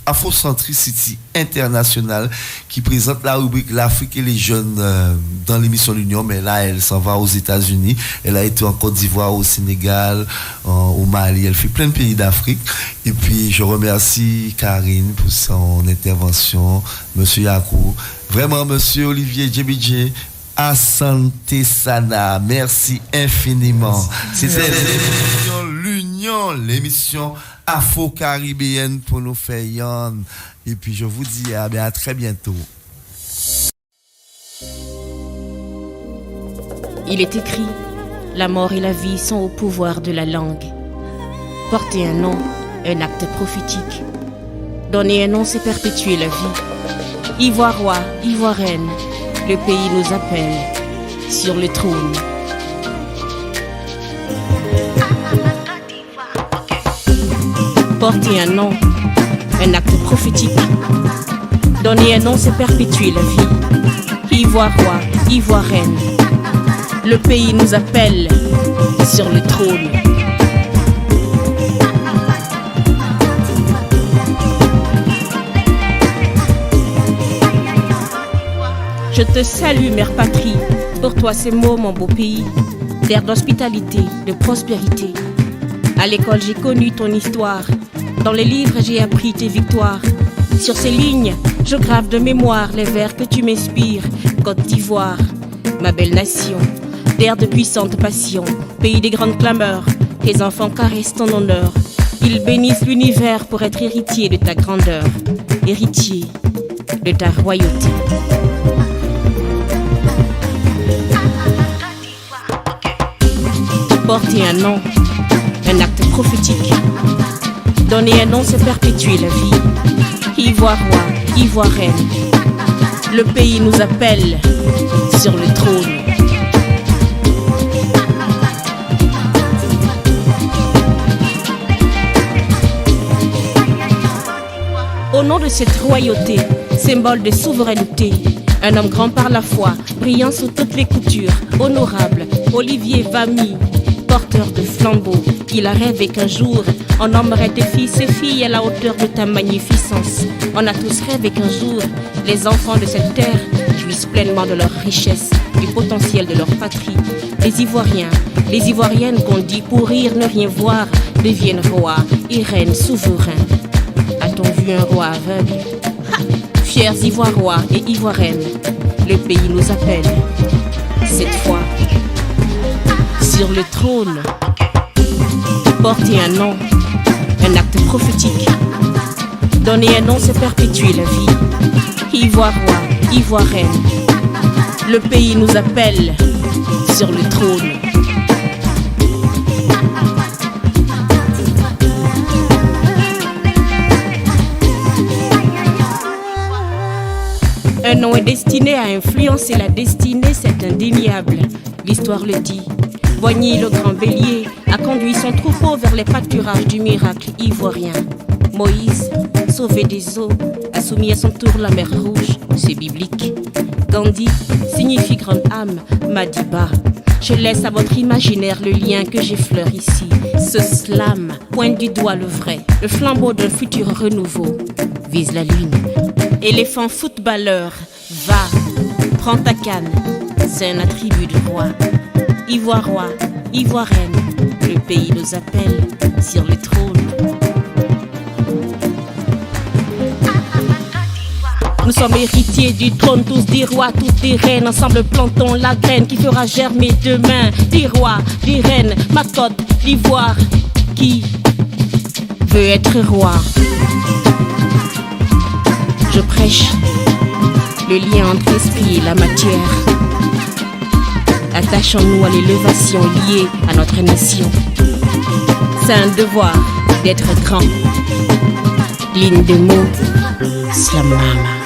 Afrocentricity International, qui présente la rubrique L'Afrique et les jeunes dans l'émission L'Union. Mais là, elle s'en va aux États-Unis. Elle a été en Côte d'Ivoire, au Sénégal, au Mali. Elle fait plein de pays d'Afrique. Et puis, je remercie Karine pour son intervention. Monsieur Yakou. Vraiment, Monsieur Olivier Djebidji, Asante Sana, merci infiniment. C'était l'émission L'Union, l'émission afro-caribéenne pour nous faire yon. Et puis je vous dis à très bientôt. Il est écrit, la mort et la vie sont au pouvoir de la langue. Porter un nom, un acte prophétique. Donner un nom, c'est perpétuer la vie. Ivoirois, Ivoirienne, le pays nous appelle sur le trône. Porter un nom, un acte prophétique. Donner un nom, c'est perpétuer la vie. Ivoirois, Ivoirienne, le pays nous appelle sur le trône. Je te salue, mère patrie, pour toi ces mots, mon beau pays, terre d'hospitalité, de prospérité. À l'école, j'ai connu ton histoire, dans les livres, j'ai appris tes victoires. Sur ces lignes, je grave de mémoire les vers que tu m'inspires. Côte d'Ivoire, ma belle nation, terre de puissante passion, pays des grandes clameurs, tes enfants caressent ton honneur. Ils bénissent l'univers pour être héritiers de ta grandeur, héritiers de ta royauté. Porter un nom, un acte prophétique. Donner un nom, c'est perpétuer la vie. Ivoirois, Ivoirienne, le pays nous appelle sur le trône. Au nom de cette royauté, symbole de souveraineté, un homme grand par la foi, brillant sous toutes les coutures, honorable, Olivier Vamy, porteur de flambeau. Il a rêvé qu'un jour, on nommerait tes fils et filles à la hauteur de ta magnificence. On a tous rêvé qu'un jour, les enfants de cette terre jouissent pleinement de leur richesse, du potentiel de leur patrie. Les Ivoiriens, les Ivoiriennes qu'on dit pour rire, ne rien voir, deviennent rois et reines souverains. A-t-on vu un roi aveugle? Fiers Ivoirois et Ivoiriennes, le pays nous appelle. Cette fois, sur le trône, porter un nom, un acte prophétique. Donner un nom, c'est perpétuer la vie. Ivoirois, Ivoirienne, le pays nous appelle sur le trône. Un nom est destiné à influencer la destinée, c'est indéniable. L'histoire le dit. Boigny, le grand bélier, a conduit son troupeau vers les pâturages du miracle ivoirien. Moïse, sauvé des eaux, a soumis à son tour la mer Rouge, c'est biblique. Gandhi signifie grande âme, Madiba. Je laisse à votre imaginaire le lien que j'effleure ici. Ce slam pointe du doigt le vrai, le flambeau d'un futur renouveau. Vise la lune. Éléphant footballeur, va, prends ta canne, c'est un attribut de roi. Ivoirois, Ivoirienne, le pays nous appelle sur le trône. Nous sommes héritiers du trône, tous des rois, toutes des reines. Ensemble plantons la graine qui fera germer demain des rois, des reines, ma côte d'Ivoire. Qui veut être roi? Je prêche le lien entre esprit et la matière. Attachons-nous à l'élévation liée à notre nation. C'est un devoir d'être grand. Ligne de mots, Slamama.